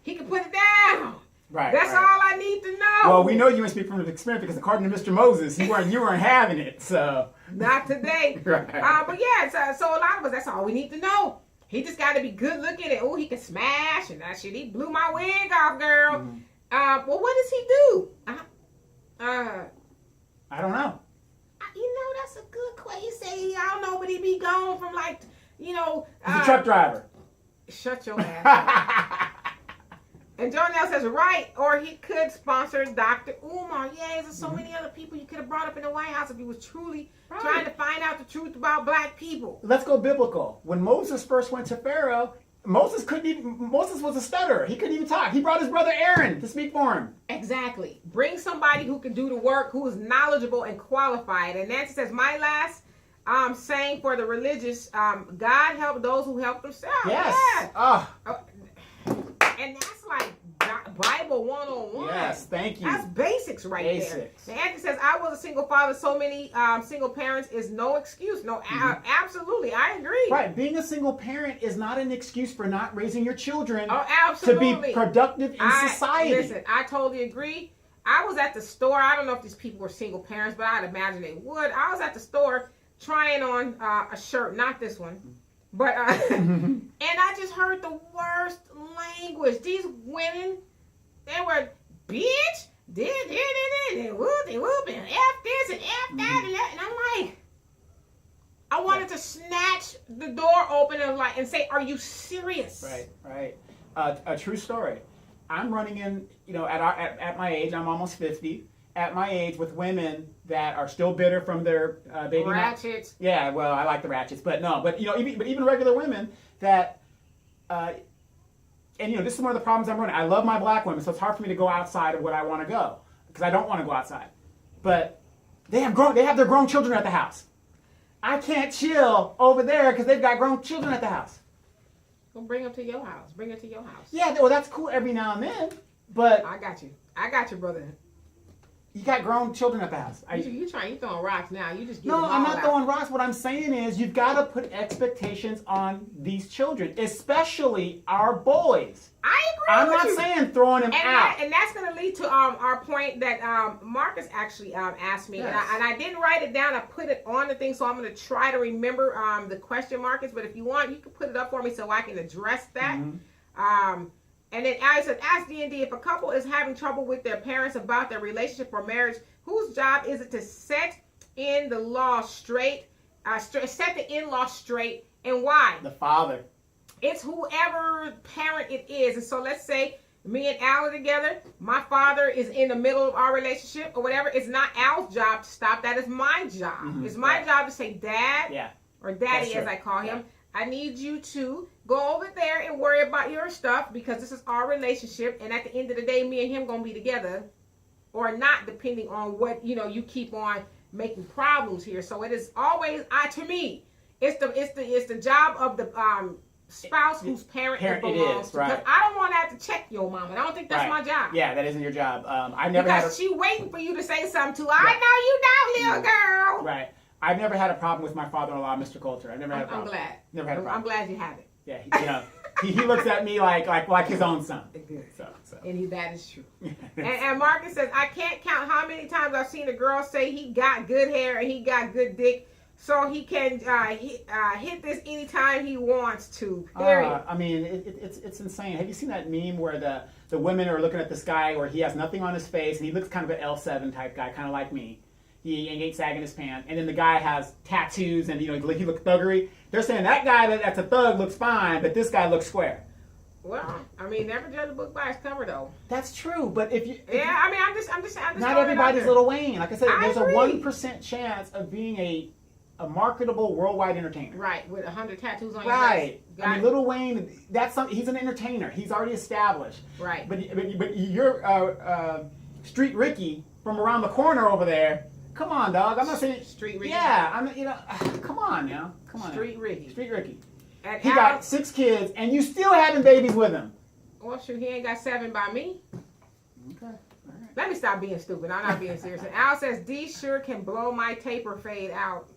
He could put it down. Right. That's all I need to know. Well, we know you ain't speak from experience because according to Mr. Moses, you weren't having it. So not today. Right. But yeah, so a lot of us, that's all we need to know. He just got to be good looking, and he can smash, and that shit. He blew my wig off, girl. Well, what does he do? I don't know. That's a good question. He say, I don't know, but he be gone from He's a truck driver. Shut your ass. And Jonelle says, right, or he could sponsor Dr. Umar. Yeah, there's so many other people you could have brought up in the White House if he was truly trying to find out the truth about black people. Let's go biblical. When Moses first went to Pharaoh, Moses was a stutterer. He couldn't even talk. He brought his brother Aaron to speak for him. Exactly. Bring somebody who can do the work, who is knowledgeable and qualified. And Nancy says, my last saying for the religious, God help those who help themselves. Yes. Yeah. Oh. And that's like Bible 101. Yes, thank you. That's basics right Basics. there. And Anthony says, I was a single father. So many single parents is no excuse. No, absolutely. I agree. Right. Being a single parent is not an excuse for not raising your children Oh, to absolutely. be productive in society. Listen, I totally agree. I was at the store. I don't know if these people were single parents, but I'd imagine they would. I was at the store trying on a shirt, not this one. But and I just heard the worst language. These women, they were bitch, they whoop, and F this and F that and that. And I'm like, I wanted to snatch the door open and say, are you serious? Right. A true story. I'm running in, at my age, I'm almost 50. At my age, with women that are still bitter from their baby ratchets. Yeah, well, I like the ratchets, but even regular women that, this is one of the problems I'm running. I love my black women, so it's hard for me to go outside of what I want to go because I don't want to go outside. But they have their grown children at the house. I can't chill over there because they've got grown children at the house. Well, bring them to your house. Bring it to your house. Yeah, well, that's cool every now and then, but I got you, brother. you got grown children at the house. You throwing rocks now. You just No, I'm not throwing rocks. What I'm saying is you've got to put expectations on these children, especially our boys. I agree I'm with not you. saying throwing them out. And that's going to lead to our point that Marcus actually asked me. Yes. And I didn't write it down. I put it on the thing, so I'm going to try to remember the question, Marcus. But if you want, you can put it up for me so I can address that. And then I said, ask D&D, if a couple is having trouble with their parents about their relationship or marriage, whose job is it to set in the law straight, set the in-law straight, and why? The father. It's whoever parent it is. And so let's say me and Al are together. My father is in the middle of our relationship or whatever. It's not Al's job to stop. That is my job. It's my job to say, Dad, or Daddy as I call him, I need you to go over there and worry about your stuff because this is our relationship. And at the end of the day, me and him going to be together or not, depending on what, you keep on making problems here. So it is always, to me, it's the job of the spouse whose parent it belongs to. Because I don't want to have to check your mama. I don't think that's my job. Yeah, that isn't your job. I never had she waiting for you to say something to her. I know you don't, little girl. Right. I've never had a problem with my father-in-law, Mr. Coulter. I've never had a problem. I'm glad. Never had a problem. I'm glad you have it. Yeah, he looks at me like his own son. Good. So. And that is true. and Marcus says, I can't count how many times I've seen a girl say he got good hair and he got good dick, so he can hit this anytime he wants to. Period. I mean, it's insane. Have you seen that meme where the women are looking at this guy where he has nothing on his face and he looks kind of an L7 type guy, kind of like me. He ain't sagging his pants, and then the guy has tattoos and he looks thuggery. They're saying that guy that's a thug looks fine, but this guy looks square. Well, I mean, never judge a book by its cover, though. That's true, but I'm just not everybody's Lil Wayne. Like I said, there's agree. a 1% chance of being a marketable worldwide entertainer. Right, with 100 tattoos on right. your face. I mean, Lil Wayne, he's an entertainer. He's already established. Right. But you're Street Ricky from around the corner over there. Come on, dog. I'm not saying Street Ricky. Yeah, come on now. Come on. Street Ricky. And he got 6 kids, and you still having babies with him. Well, shoot, he ain't got 7 by me. Okay. All right. Let me stop being stupid. I'm not being serious. And Al says, D sure can blow my taper fade out.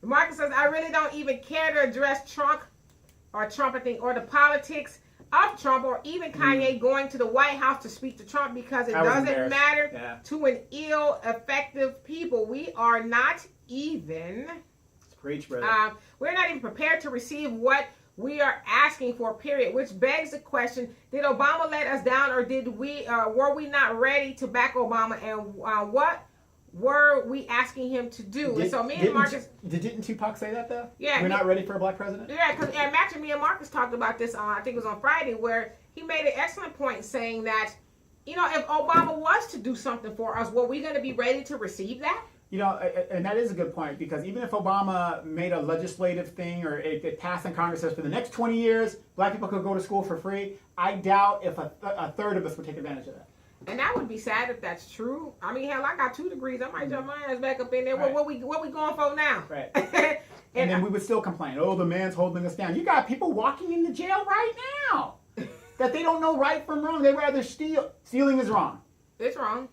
Marcus says, I really don't even care to address Trump or Trumpeting or the politics of Trump or even Kanye going to the White House to speak to Trump because it doesn't matter to an effective people. We are not even... Preach, brother. We're not even prepared to receive what we are asking for, period. Which begs the question, did Obama let us down or were we not ready to back Obama? And what were we asking him to do? And so me and Marcus... Didn't Tupac say that, though? Yeah. We're not ready for a black president? Yeah, because actually me and Marcus talked about this I think it was on Friday, where he made an excellent point saying that, if Obama was to do something for us, were we going to be ready to receive that? And that is a good point, because even if Obama made a legislative thing or it passed in Congress says for the next 20 years, black people could go to school for free, I doubt if a third of us would take advantage of that. And that would be sad if that's true. I mean, hell, I got 2 degrees. I might jump my ass back up in there. Right. What we going for now? Right. and then we would still complain, the man's holding us down. You got people walking into jail right now. that they don't know right from wrong. They rather steal. Stealing is wrong. It's wrong.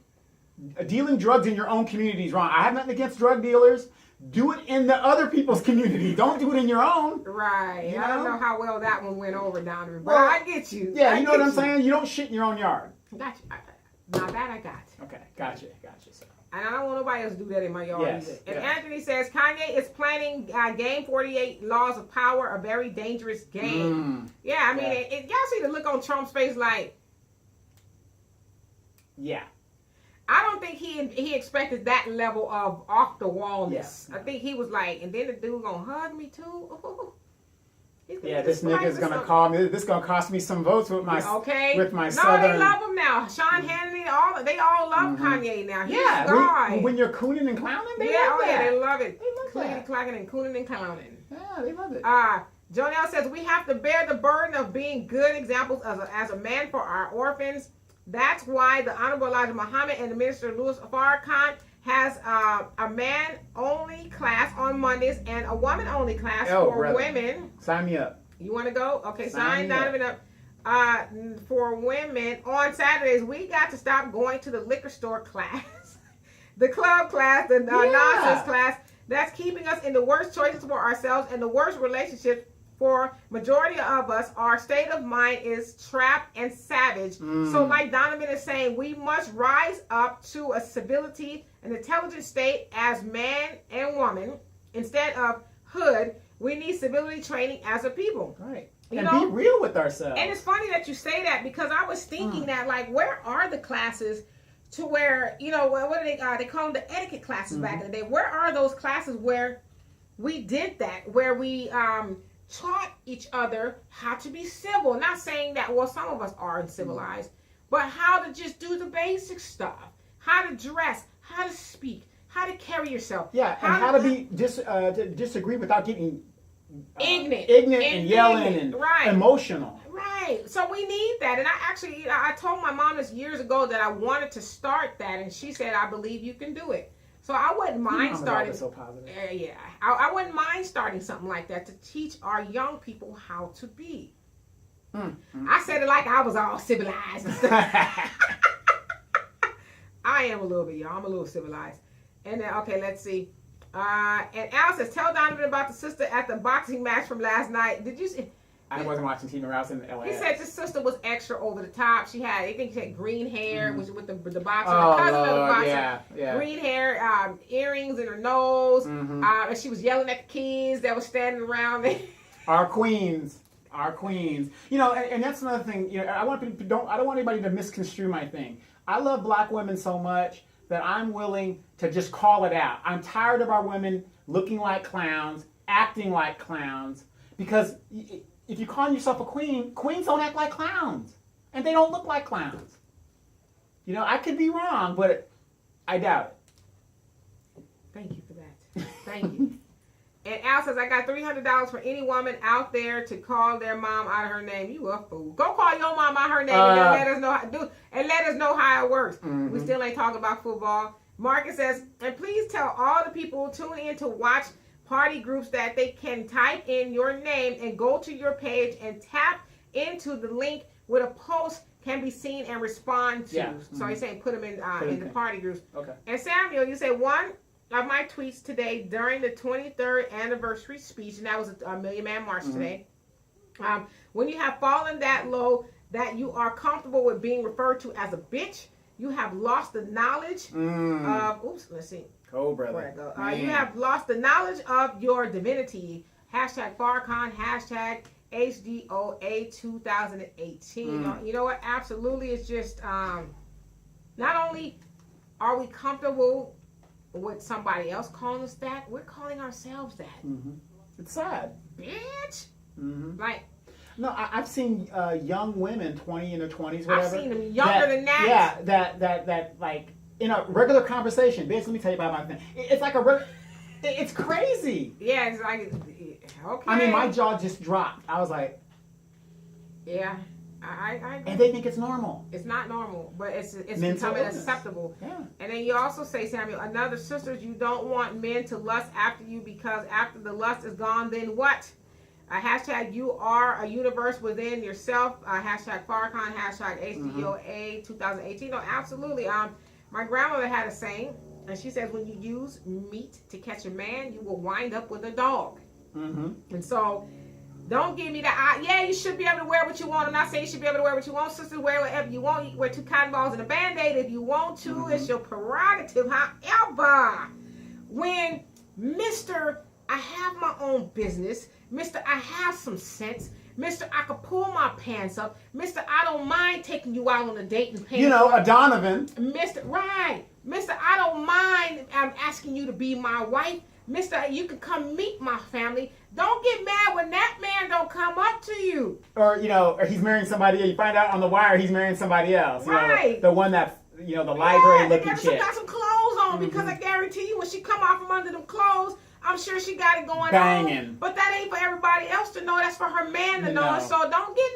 Dealing drugs in your own community is wrong. I have nothing against drug dealers. Do it in the other people's community. Don't do it in your own. Right. You I don't know? know how well that one went over, Donovan, but Well, I get you. Yeah, I you know what get I'm saying? You don't shit in your own yard. Gotcha. Now that I got. Okay, gotcha. So. And I don't want nobody else to do that in my yard Yes, either. And yes. Anthony says Kanye is planning Game 48 Laws of Power, a very dangerous game. Yeah, I mean, Yeah. y'all see the look on Trump's face like, Yeah. I don't think he expected that level of off the wallness. Yeah. I think he was like, and then the dude gonna hug me too. Ooh. He's gonna Yeah, get this nigga's spiked or gonna something. call me. This gonna cost me some votes with my with my no, southern. they love him now. Sean Hannity, they all love Kanye now. He's Yeah, the guy. when you're cooning and clowning, they yeah, love that. yeah, they love it. They love Cleaning, that. clacking, and cooning and clowning. Yeah, they love it. Jonelle says we have to bear the burden of being good examples as a man for our orphans. That's why the Honorable Elijah Muhammad and the Minister Louis Farrakhan has a man-only class on Mondays and a woman-only class for brother. women. Sign me up. You want to go? Okay, sign me up. Donovan up. For women on Saturdays, we got to stop going to the liquor store class, the club class, the nonsense class. That's keeping us in the worst choices for ourselves and the worst relationships for majority of us. Our state of mind is trapped and savage. So like Donovan is saying, we must rise up to a civility and intelligent state as man and woman instead of hood. We need civility training as a people. Right. You And know? be real with ourselves. And it's funny that you say that because I was thinking that, like, where are the classes to where, you know, what do they call them the etiquette classes back in the day? Where are those classes where we did that, where we taught each other how to be civil? Not saying that, well, some of us are uncivilized, but how to just do the basic stuff, how to dress, how to speak, how to carry yourself. Yeah, and how to be disagree without getting ignorant and yelling and emotional. Right. So we need that. And I told my mom this years ago that I wanted to start that, and she said, I believe you can do it. So I wouldn't mind starting. So positive. Yeah, I wouldn't mind starting something like that to teach our young people how to be. I said it like I was all civilized and stuff. I am a little bit, y'all. I'm a little civilized. And then, okay, let's see. And Al says, tell Donovan about the sister at the boxing match from last night. Did you see? I wasn't watching TV Rouse in LA. He said this sister was extra over the top. I think she had green hair, which with the boxer, Oh, the cousin of the Lord, boxer. yeah. Green hair, earrings in her nose, and she was yelling at the kids that were standing around there. Our queens. You know, and that's another thing. You know, I don't want anybody to misconstrue my thing. I love black women so much that I'm willing to just call it out. I'm tired of our women looking like clowns, acting like clowns, because if you're calling yourself a queen, queens don't act like clowns, and they don't look like clowns. You know, I could be wrong, but I doubt it. Thank you for that. Thank you. And Al says, I got $300 for any woman out there to call their mom out of her name. You a fool. Go call your mom out of her name and let us know how it works. We still ain't talking about football. Marcus says, and please tell all the people who tune in to watch party groups that they can type in your name and go to your page and tap into the link with a post can be seen and respond to. Yeah. So he's saying put them in the party groups. Okay. And Samuel, you say one of my tweets today during the 23rd anniversary speech, and that was a Million Man March today. When you have fallen that low that you are comfortable with being referred to as a bitch, you have lost the knowledge of, let's see. Oh, brother. Where'd it go? You have lost the knowledge of your divinity. Hashtag Farrakhan, hashtag HDOA 2018. You know what? Absolutely. It's just, not only are we comfortable with somebody else calling us that, we're calling ourselves that. It's sad. Bitch. Like, no, I've seen young women, 20 in their 20s, whatever. I've seen them younger than that. Yeah, that like in a regular conversation. Bitch, let me tell you about my thing. It's like it's crazy. Yeah, it's like, okay. I mean, my jaw just dropped. I was like, yeah. I and they think it's normal. It's not normal, but it's Mental becoming illness. acceptable. Yeah. And then you also say, Samuel, another sisters, you don't want men to lust after you because after the lust is gone, then what? Hashtag you are a universe within yourself. Hashtag Farrakhan. Hashtag HDOA 2018. No, absolutely. My grandmother had a saying, and she says, when you use meat to catch a man, you will wind up with a dog. And so, don't give me that. Yeah, you should be able to wear what you want. I'm not saying you should be able to wear what you want. Sisters, wear whatever you want. You can wear 2 cotton balls and a Band-Aid if you want to. It's your prerogative. However, when Mr. I have my own business, Mr. I have some sense, Mr. I could pull my pants up, Mr. I don't mind taking you out on a date and paying a Donovan. Mr. I don't mind asking you to be my wife. Mr. You can come meet my family. Don't get mad when that man don't come up to you. Or he's marrying somebody else. You find out on the wire he's marrying somebody else. Right. The one that, the library looking chick. Got some clothes on because I guarantee you when she come out from under them clothes, I'm sure she got it going Banging. on. But that ain't for everybody else to know. That's for her man to know. So don't get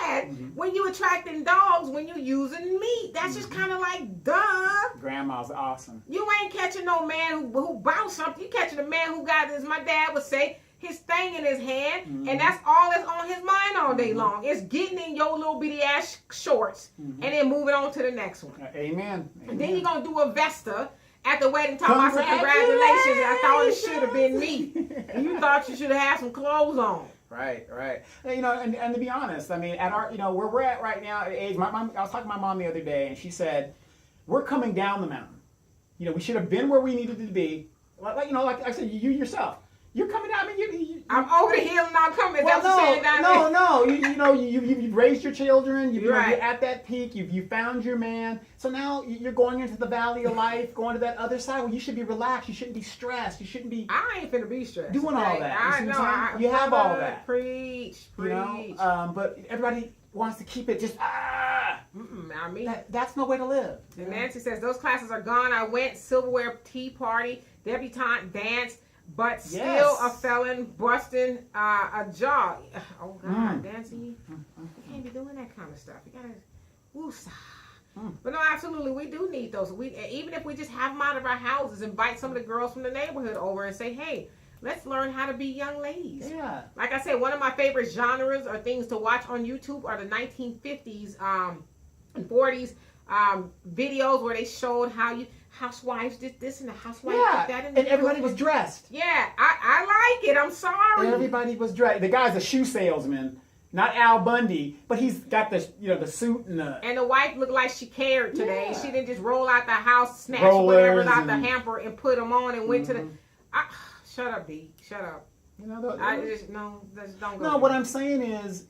mad when you attracting dogs when you using meat. That's just kind of like, duh. Grandma's awesome. You ain't catching no man who bounced something. You catching a man who got, as my dad would say, his thing in his hand, and that's all that's on his mind all day long. It's getting in your little bitty ass shorts and then moving on to the next one. Amen. And then you're going to do a Vesta at the wedding talking about some congratulations. I thought it should have been me. And you thought you should have had some clothes on. Right. And to be honest, I mean, at our, where we're at right now at age, my mom, I was talking to my mom the other day, and she said, we're coming down the mountain. We should have been where we needed to be. Like I said, you yourself. You're coming down. I mean, I'm over the hill and I'm coming. No. You've raised your children. You're at that peak. You found your man. So now you're going into the valley of life, going to that other side where you should be relaxed. You shouldn't be stressed. You shouldn't be. I ain't finna be stressed. Doing all that. I know. You have all that. Preach. But everybody wants to keep it just I mean, that's no way to live. And Nancy says those classes are gone. I went silverware tea party, debutante dance. But still a felon busting a jaw. Oh, God, Nancy. You can't be doing that kind of stuff. You gotta, woosah. But no, absolutely, we do need those. Even if we just have them out of our houses, invite some of the girls from the neighborhood over and say, hey, let's learn how to be young ladies. Yeah. Like I said, one of my favorite genres or things to watch on YouTube are the 1950s and 40s videos where they showed how housewives did this and the housewives did that. And everybody was dressed. Yeah, I like it. I'm sorry. Everybody was dressed. The guy's a shoe salesman, not Al Bundy, but he's got the the suit and the. And the wife looked like she cared today. Yeah. She didn't just roll out the house, snatch whatever out the hamper, and put them on and went to the. Shut up, B. Shut up. Don't go. No, what I'm saying is,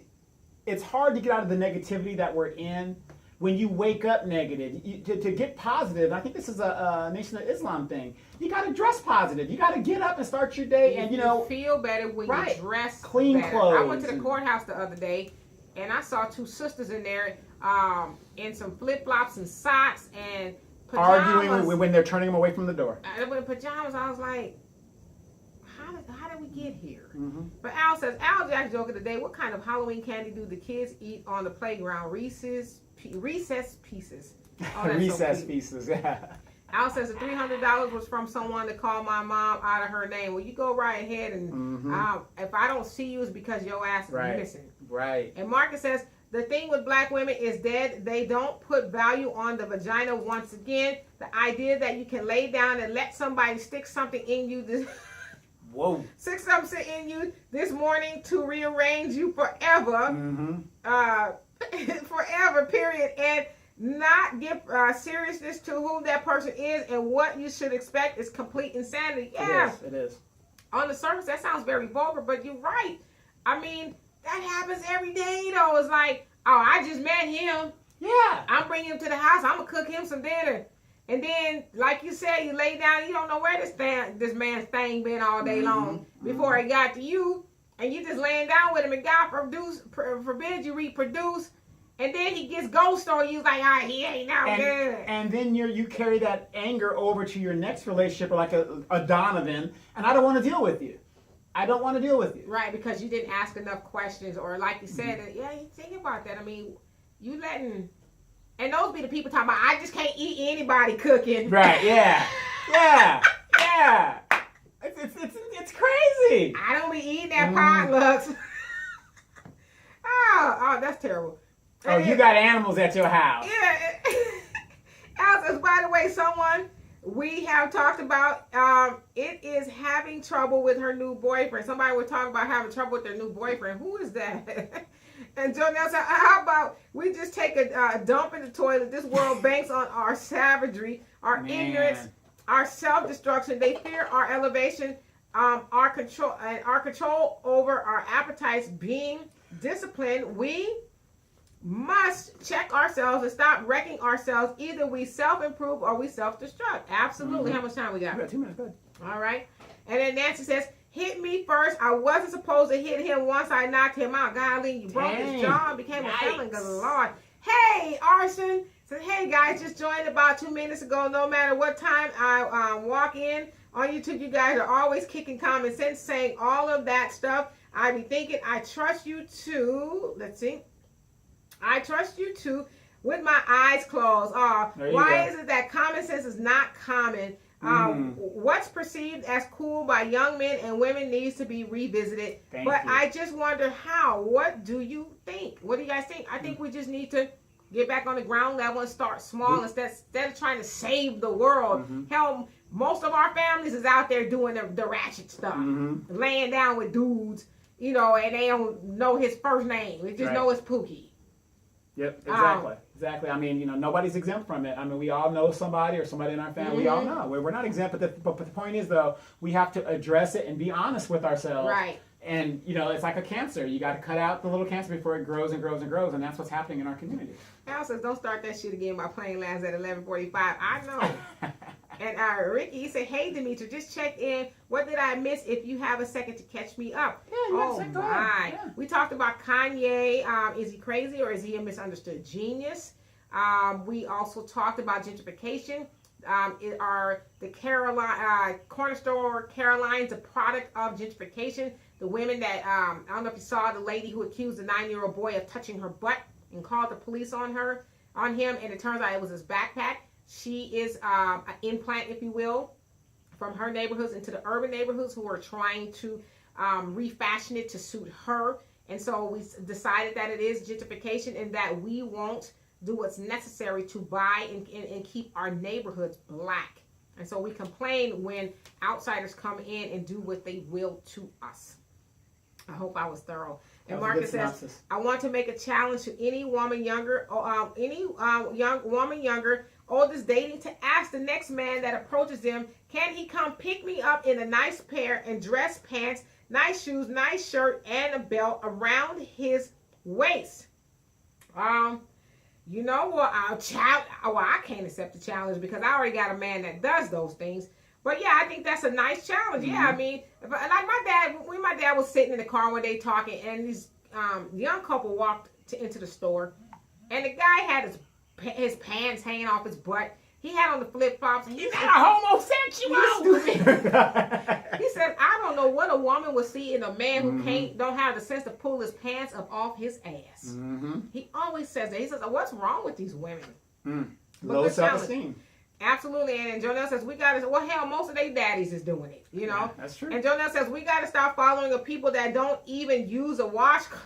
it's hard to get out of the negativity that we're in. When you wake up negative, to get positive, I think this is a Nation of Islam thing. You got to dress positive. You got to get up and start your day, and you feel better when you dress clean better. clothes. I went to the courthouse the other day, and I saw 2 sisters in there in some flip flops and socks and pajamas. Arguing when they're turning them away from the door. With pajamas, I was like, how did we get here? But Al says, Al Jack's joke of the day, what kind of Halloween candy do the kids eat on the playground? Recess pieces. Oh, Recess pieces, yeah. Al says the $300 was from someone to call my mom out of her name. Well, you go right ahead and if I don't see you, it's because your ass is missing. Right. And Marcus says, the thing with black women is dead. They don't put value on the vagina once again. The idea that you can lay down and let somebody stick something in you Whoa. Stick something in you this morning to rearrange you forever. Forever, period. And not give seriousness to who that person is and what you should expect is complete insanity. Yeah. It is. On the surface, that sounds very vulgar, but you're right. I mean, that happens every day, though. It's like, oh, I just met him. Yeah. I'm bringing him to the house. I'm going to cook him some dinner. And then, like you said, you lay down, you don't know where this man's thing been all day long before it got to you. And you just laying down with him, and God forbid you reproduce. And then he gets ghost on you, like, he ain't now good. And then you carry that anger over to your next relationship, like a Donovan, and I don't want to deal with you. I don't want to deal with you. Right, because you didn't ask enough questions, or like you said, you think about that. I mean, you letting... And those be the people talking about, I just can't eat anybody cooking. Right, yeah. It's crazy. I don't be eating that potlucks. Oh, that's terrible. Oh, you got animals at your house. Yeah. Al says, by the way, someone we have talked about, it is having trouble with her new boyfriend. Somebody was talking about having trouble with their new boyfriend. Who is that? And Jonelle said, how about we just take a dump in the toilet? This world banks on our savagery, our ignorance, our self-destruction. They fear our elevation, our control over our appetites being disciplined. We must check ourselves and stop wrecking ourselves. Either we self-improve or we self-destruct. Absolutely. How much time we got? We got 2 minutes. Good. All right. And then Nancy says, hit me first. I wasn't supposed to hit him once I knocked him out. Golly, you broke his jaw and became a felon. Good Lord. Hey, Arson says, hey guys, just joined about 2 minutes ago. No matter what time I walk in on YouTube, you guys are always kicking common sense, saying all of that stuff. I be thinking, I trust you too. Let's see. I trust you too with my eyes closed. Why is it that common sense is not common? What's perceived as cool by young men and women needs to be revisited. I just wonder how. What do you think? What do you guys think? I think we just need to get back on the ground level and start small instead of trying to save the world. Hell, most of our families is out there doing the ratchet stuff, laying down with dudes, and they don't know his first name. They just know it's Pookie. Yep, exactly. I mean, nobody's exempt from it. I mean, we all know somebody or somebody in our family. We all know. We're not exempt, but the point is, though, we have to address it and be honest with ourselves. Right. And, it's like a cancer. You got to cut out the little cancer before it grows and grows and grows, and that's what's happening in our community. Al says, don't start that shit again. My plane lands at 11:45. I know. And Ricky, he said, hey, Demetra, just check in. What did I miss? If you have a second to catch me up. Yeah, my. Yeah. We talked about Kanye. Is he crazy or is he a misunderstood genius? We also talked about gentrification. Are the Cornerstone Carolines a product of gentrification? The women that, I don't know if you saw the lady who accused the 9-year-old boy of touching her butt and called the police on him, and it turns out it was his backpack. She is an implant, if you will, from her neighborhoods into the urban neighborhoods who are trying to refashion it to suit her. And so we decided that it is gentrification and that we won't do what's necessary to buy and keep our neighborhoods black. And so we complain when outsiders come in and do what they will to us. I hope I was thorough. And Marcus says, I want to make a challenge to any woman younger, young woman younger, oldest dating, to ask the next man that approaches them, can he come pick me up in a nice pair and dress pants, nice shoes, nice shirt, and a belt around his waist? You know what? I can't accept the challenge because I already got a man that does those things. But yeah, I think that's a nice challenge. Yeah, I mean, like my dad was sitting in the car one day talking, and this young couple walked into the store, and the guy had his pants hanging off his butt. He had on the flip flops. He's not a homosexual. He said, "I don't know what a woman would see in a man who don't have the sense to pull his pants up off his ass." He always says that. He says, "What's wrong with these women?" Low self-esteem. Absolutely. And Jonelle says, we got to, well, hell, most of their daddies is doing it, Yeah, that's true. And Jonelle says, we got to stop following the people that don't even use a washcloth.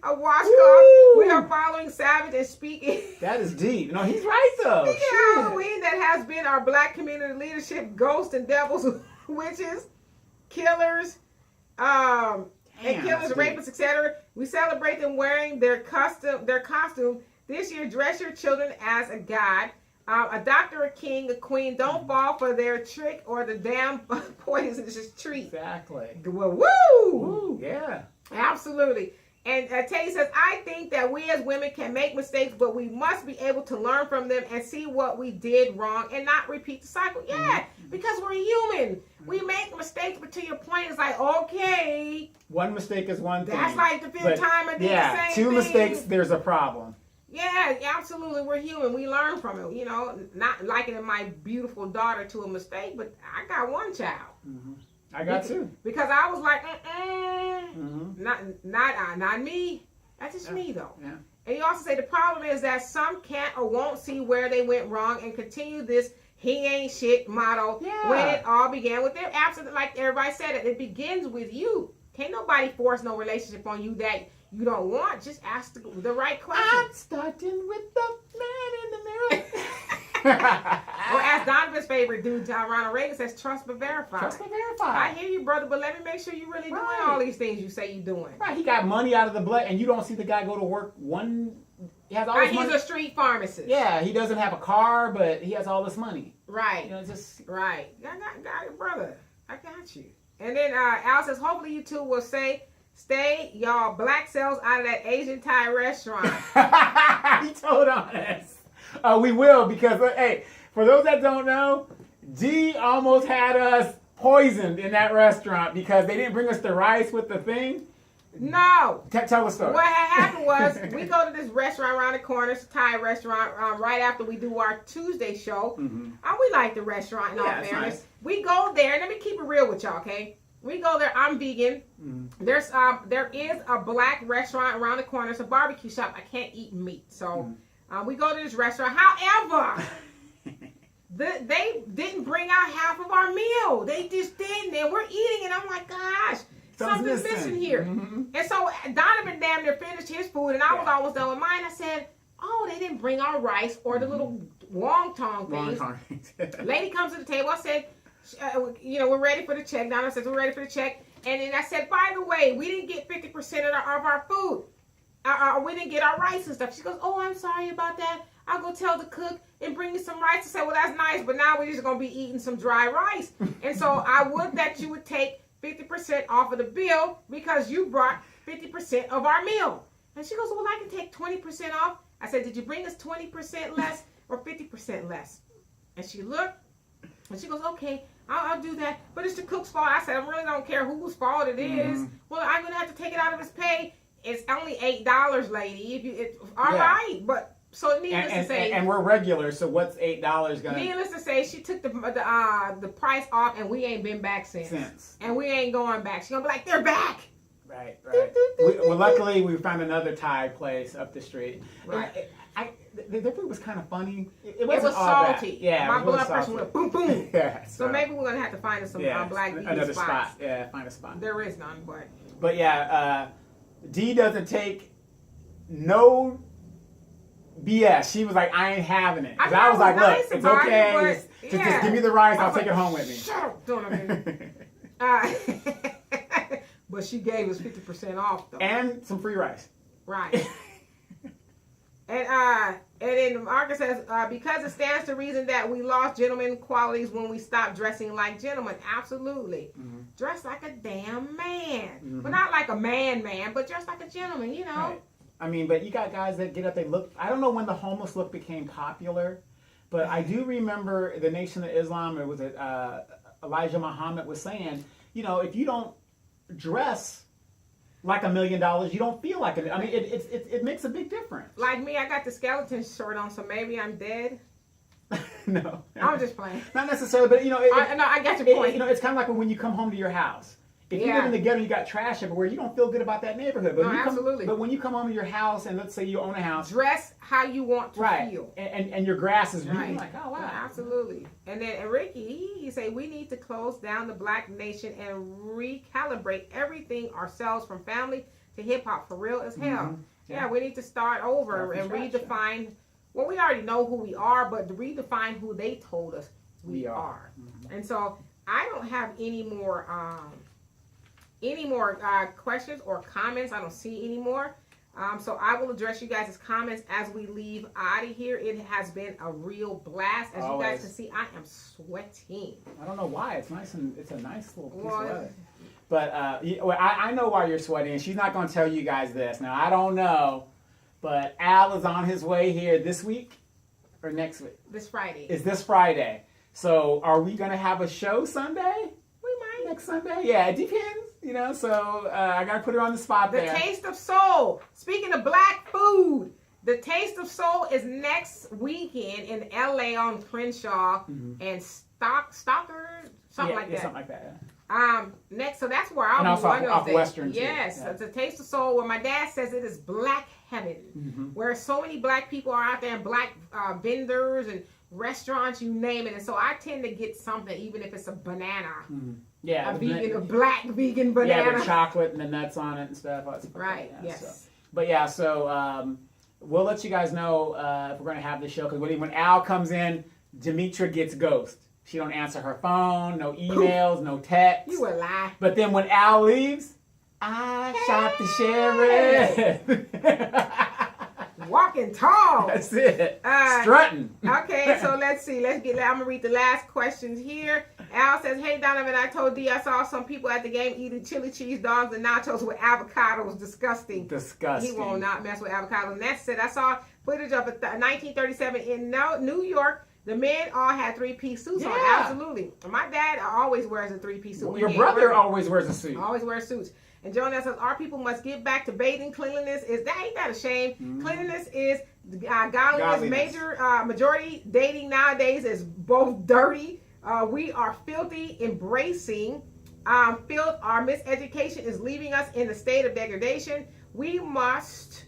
We are following savage and speaking. That is deep. No, he's right, though. Speaking of Halloween, that has been our black community leadership, ghosts and devils, witches, killers, and killers, rapists, etc. We celebrate them wearing their costume. This year, dress your children as a god. A doctor, a king, a queen. Don't fall for their trick or the damn poisonous treat. Exactly. Well, woo! Woo, yeah. Absolutely. And Tay says, I think that we as women can make mistakes, but we must be able to learn from them and see what we did wrong and not repeat the cycle. Yeah, because we're human. We make mistakes, but to your point, it's like, okay. One mistake is one thing. That's like the fifth time I did the same thing. Two mistakes, there's a problem. Yeah, absolutely. We're human. We learn from it. Not likening my beautiful daughter to a mistake, but I got one child. I got two. Because I was like, not me. That's just me, though. Yeah. And you also say the problem is that some can't or won't see where they went wrong and continue this he ain't shit motto when it all began with them. Absolutely, like everybody said, it begins with you. Can't nobody force no relationship on you that you don't want, just ask the right I'm question. starting with the man in the mirror. Or ask Donovan's favorite dude, Ronald Reagan, says, trust but verify. Trust but I verify. hear you, brother, but let me make sure you're really doing Right. all these things you say you're doing. Right, he got money out of the blood, and you don't see the guy go to work he has all this He's money. a street pharmacist. Yeah, he doesn't have a car, but he has all this money. Right. You know, just Right. Got it, brother. I got you. And then Al says, hopefully you two will stay y'all black cells out of that Asian Thai restaurant. he told on us. We will, because hey, for those that don't know, G almost had us poisoned in that restaurant because they didn't bring us the rice with the thing. No. Tell the story. What had happened was we go to this restaurant around the corner, it's a Thai restaurant, right after we do our Tuesday show. Mm-hmm. We like the restaurant in all Yeah, it's fairness. nice. We go there, and let me keep it real with y'all, okay? We go there. I'm vegan. Mm-hmm. There is a black restaurant around the corner. It's a barbecue shop. I can't eat meat, so we go to this restaurant. However, they didn't bring out half of our meal. They just didn't, and we're eating, and I'm like, gosh. Something's missing here. Mm-hmm. And so Donovan damn near finished his food, and I was almost done with mine. I said, oh, they didn't bring our rice or the little wonton things. Lady comes to the table. I said, we're ready for the check. Donovan says, we're ready for the check. And then I said, by the way, we didn't get 50% of our food. We didn't get our rice and stuff. She goes, oh, I'm sorry about that. I'll go tell the cook and bring you some rice. I said, well, that's nice, but now we're just going to be eating some dry rice. And so I would that you would take 50% off of the bill because you brought 50% of our meal. And she goes, well, I can take 20% off. I said, did you bring us 20% less or 50% less? And she looked, and she goes, okay, I'll do that. But it's the cook's fault. I said, I really don't care whose fault it is. Well, I'm going to have to take it out of his pay. It's only $8, lady. All right, but... So needless to say, and we're regular. So what's $8 gonna? Needless to say, she took the price off, and we ain't been back since. And we ain't going back. She's gonna be like, they're back. Right. Well, luckily we found another Thai place up the street. Right. The food was kind of funny. It was salty. Bad. Yeah. My blood pressure went boom boom. Yeah. So maybe we're gonna have to find us some black vegan another spots. spot. Yeah, find a spot. There is none, but. But yeah, D doesn't take no BS. She was like, I ain't having it. I was like, look, it's okay. Just give me the rice. I'll take it home with me. Shut up, Donovan. But she gave us 50% off though. And some free rice. Right. And then Marcus says, because it stands to reason that we lost gentleman qualities when we stopped dressing like gentlemen. Absolutely. Mm-hmm. Dress like a damn man. Mm-hmm. But not like a man, but dress like a gentleman, you know. Right. I mean, but you got guys that get up, they look, I don't know when the homeless look became popular, but I do remember the Nation of Islam, it was Elijah Muhammad was saying, if you don't dress like $1 million, you don't feel like it. I mean, it makes a big difference. Like me, I got the skeleton shirt on, so maybe I'm dead. No. I'm just playing. Not necessarily, but I got your point. It's kind of like when you come home to your house. If you live in the ghetto, you got trash everywhere. You don't feel good about that neighborhood. But absolutely. But when you come home to your house, and let's say you own a house, dress how you want to feel. And your grass is beautiful. Right. Like, oh wow, absolutely. And then Ricky, he say we need to close down the black nation and recalibrate everything ourselves from family to hip hop for real as hell. Mm-hmm. Yeah, we need to start over and redefine. Well, we already know who we are, but to redefine who they told us we are. Mm-hmm. And so I don't have any more questions or comments. I don't see any more. So I will address you guys' comments as we leave out of here. It has been a real blast. As you guys can see, I am sweating. I don't know why. It's nice and it's a nice little piece of weather. But I know why you're sweating. And she's not going to tell you guys this. Now, I don't know. But Al is on his way here this week or next week? This Friday. It's this Friday. So are we going to have a show Sunday? We might. Next Sunday? Yeah, it depends. So I got to put her on the spot there. The Taste of Soul. Speaking of black food, the Taste of Soul is next weekend in LA on Crenshaw and Stalker, something like that. Something like that, yeah. Next, so that's where I'll And be also one of off those days. Western, too. Yes, Yeah. it's a Taste of Soul where my dad says it is black heaven, where so many black people are out there and black vendors and restaurants, you name it. And so I tend to get something, even if it's a banana. Yeah, A black vegan banana. Yeah, with chocolate and the nuts on it and stuff. Right, Yeah, yes. So we'll let you guys know if we're going to have this show, because when Al comes in, Demetra gets ghost. She don't answer her phone, no emails, no texts. You a lie. But then when Al leaves, I shot the sheriff. Walking tall. That's it. Strutting. Okay, so let's see. I'm going to read the last questions here. Al says, hey, Donovan, I told D I saw some people at the game eating chili cheese dogs and nachos with avocados. Disgusting. Disgusting. He will not mess with avocados. And that said, I saw footage of 1937 in New York. The men all had three-piece suits on. Absolutely. My dad always wears a three-piece suit. Well, your brother always wears a suit. Always wears suits. And Jonas says, our people must get back to bathing. Cleanliness ain't that a shame? Cleanliness is godliness. Majority dating nowadays is both dirty. We are filthy, embracing filth. Our miseducation is leaving us in a state of degradation. We must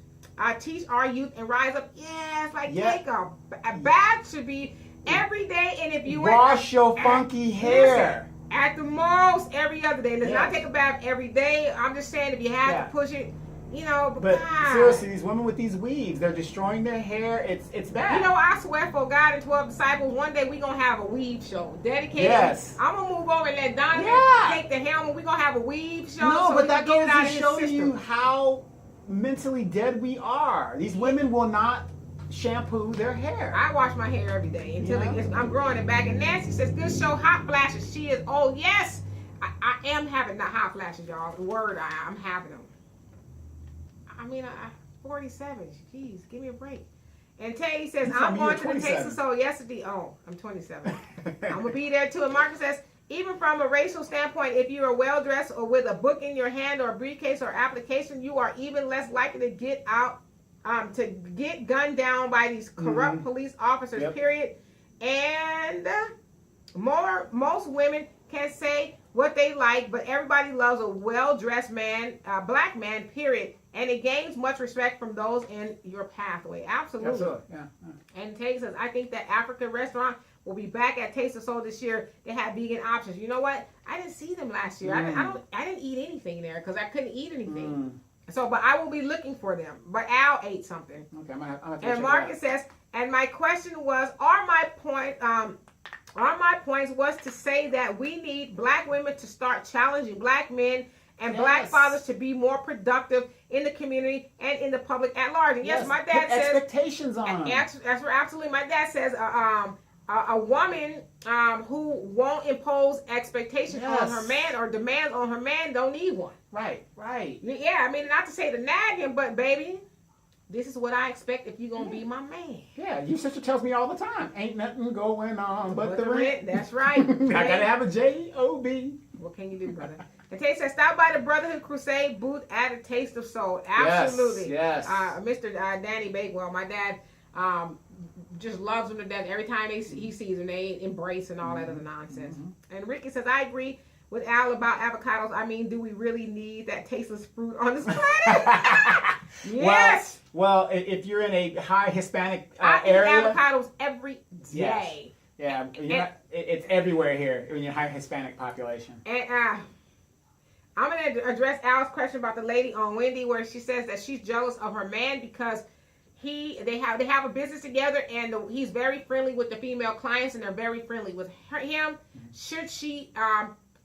teach our youth and rise up. Yes, take a bath should be every day. And if you wash your funky hair. Listen, at the most every other day. Let's not take a bath every day. I'm just saying if you have to push it, But seriously, these women with these weaves, they're destroying their hair. It's bad. I swear for God and 12 disciples, one day we're going to have a weave show. Dedicated. Yes. I'm going to move over and let Donovan take the helm. We're going to have a weave show. No, so but that goes to show system. you how mentally dead we are. These women will not shampoo their hair. I wash my hair every day until I'm growing it back. And Nancy says, good show, hot flashes. She is, yes. I am having the hot flashes, y'all. Word, I'm having them. 47. Jeez, give me a break. And Tay says, I'm going to the Taste of Soul yesterday. Oh, I'm 27. I'm going to be there too. And Marcus says, even from a racial standpoint, if you are well-dressed or with a book in your hand or a briefcase or application, you are even less likely to get gunned down by these corrupt police officers, period. And most women can say what they like, but everybody loves a well-dressed man, black man, period. And it gains much respect from those in your pathway. Absolutely. Yeah. And Tay says, I think that African restaurant will be back at Taste of Soul this year. They have vegan options. You know what? I didn't see them last year. I didn't eat anything there because I couldn't eat anything. So, but I will be looking for them. But Al ate something. Okay, I'm gonna and Marcus says, and my question was, my points was to say that we need black women to start challenging black men and black fathers to be more productive in the community and in the public at large. And yes, my dad says expectations on them. That's where absolutely. My dad says a woman who won't impose expectations on her man or demands on her man don't need one. Right. Yeah, not to say to nag him, but baby, this is what I expect if you're going to be my man. Yeah, your sister tells me all the time, ain't nothing going on but the rent. That's right. I got to have a J-O-B. What can you do, brother? And Tay says, stop by the Brotherhood Crusade booth at a Taste of Soul. Absolutely. Yes. Mr. Danny Bakewell, my dad just loves them to death. Every time he sees them, they embrace and all that other nonsense. And Ricky says, I agree with Al about avocados. Do we really need that tasteless fruit on this planet? Yes. Well, if you're in a high Hispanic I area. eat avocados every day. Yes. Yeah, it's everywhere here in your high Hispanic population. And I'm going to address Al's question about the lady on Wendy, where she says that she's jealous of her man because they have a business together, and he's very friendly with the female clients, and they're very friendly with him. Should she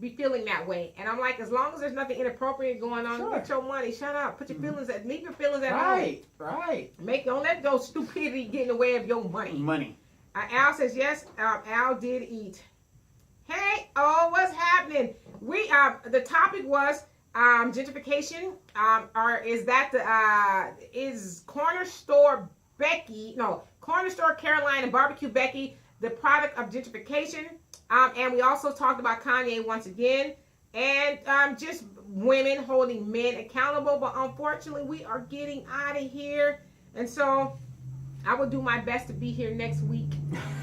be feeling that way? And I'm like, as long as there's nothing inappropriate going on, get your money, shut up, put your feelings leave your feelings at home. Right. Don't let those stupidity get in the way of your money. Al says yes. Al did eat. Hey, what's happening? We the topic was gentrification. Is Cornerstone Caroline and Barbeque Becky the product of gentrification? And we also talked about Kanye once again, and just women holding men accountable. But unfortunately, we are getting out of here, and so I will do my best to be here next week.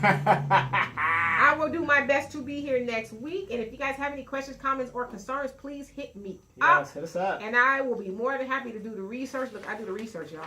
I will do my best to be here next week. And if you guys have any questions, comments, or concerns, please hit me up. Yes, hit us up. And I will be more than happy to do the research. Look, I do the research, y'all.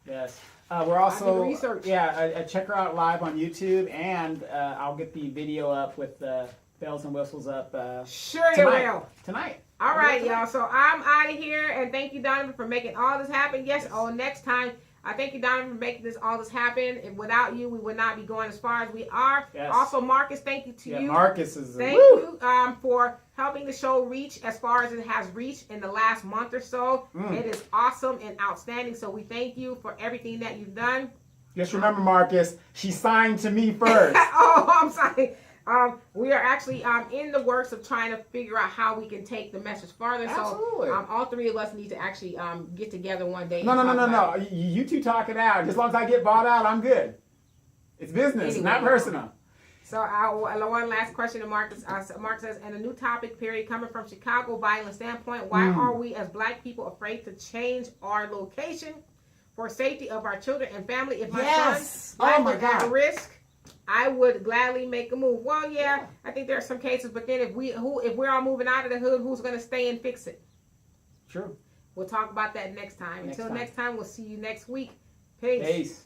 Yes. We're also, research. check her out live on YouTube, and I'll get the video up with the bells and whistles up Sure you will. Tonight. All right, y'all. So I'm out of here, and thank you, Donovan, for making all this happen. Yes. Oh, next time. I thank you, Donovan, for making all this happen. And without you, we would not be going as far as we are. Yes. Also, Marcus, thank you to you. Marcus is Thank you for helping the show reach as far as it has reached in the last month or so. It is awesome and outstanding. So we thank you for everything that you've done. Just remember, Marcus, she signed to me first. Oh, I'm sorry. We are actually in the works of trying to figure out how we can take the message farther. Absolutely. So all three of us need to actually get together one day. No. You two talk it out. As long as I get bought out, I'm good. It's business, Anyway. not personal. So one last question to Marcus. Mark says, and a new topic, period, coming from Chicago violence standpoint, why are we as black people afraid to change our location for safety of our children and family? If my son's life is at risk, I would gladly make a move. Well, yeah, I think there are some cases, but then if we're all moving out of the hood, who's going to stay and fix it? True. We'll talk about that next time. Until next time, we'll see you next week. Peace.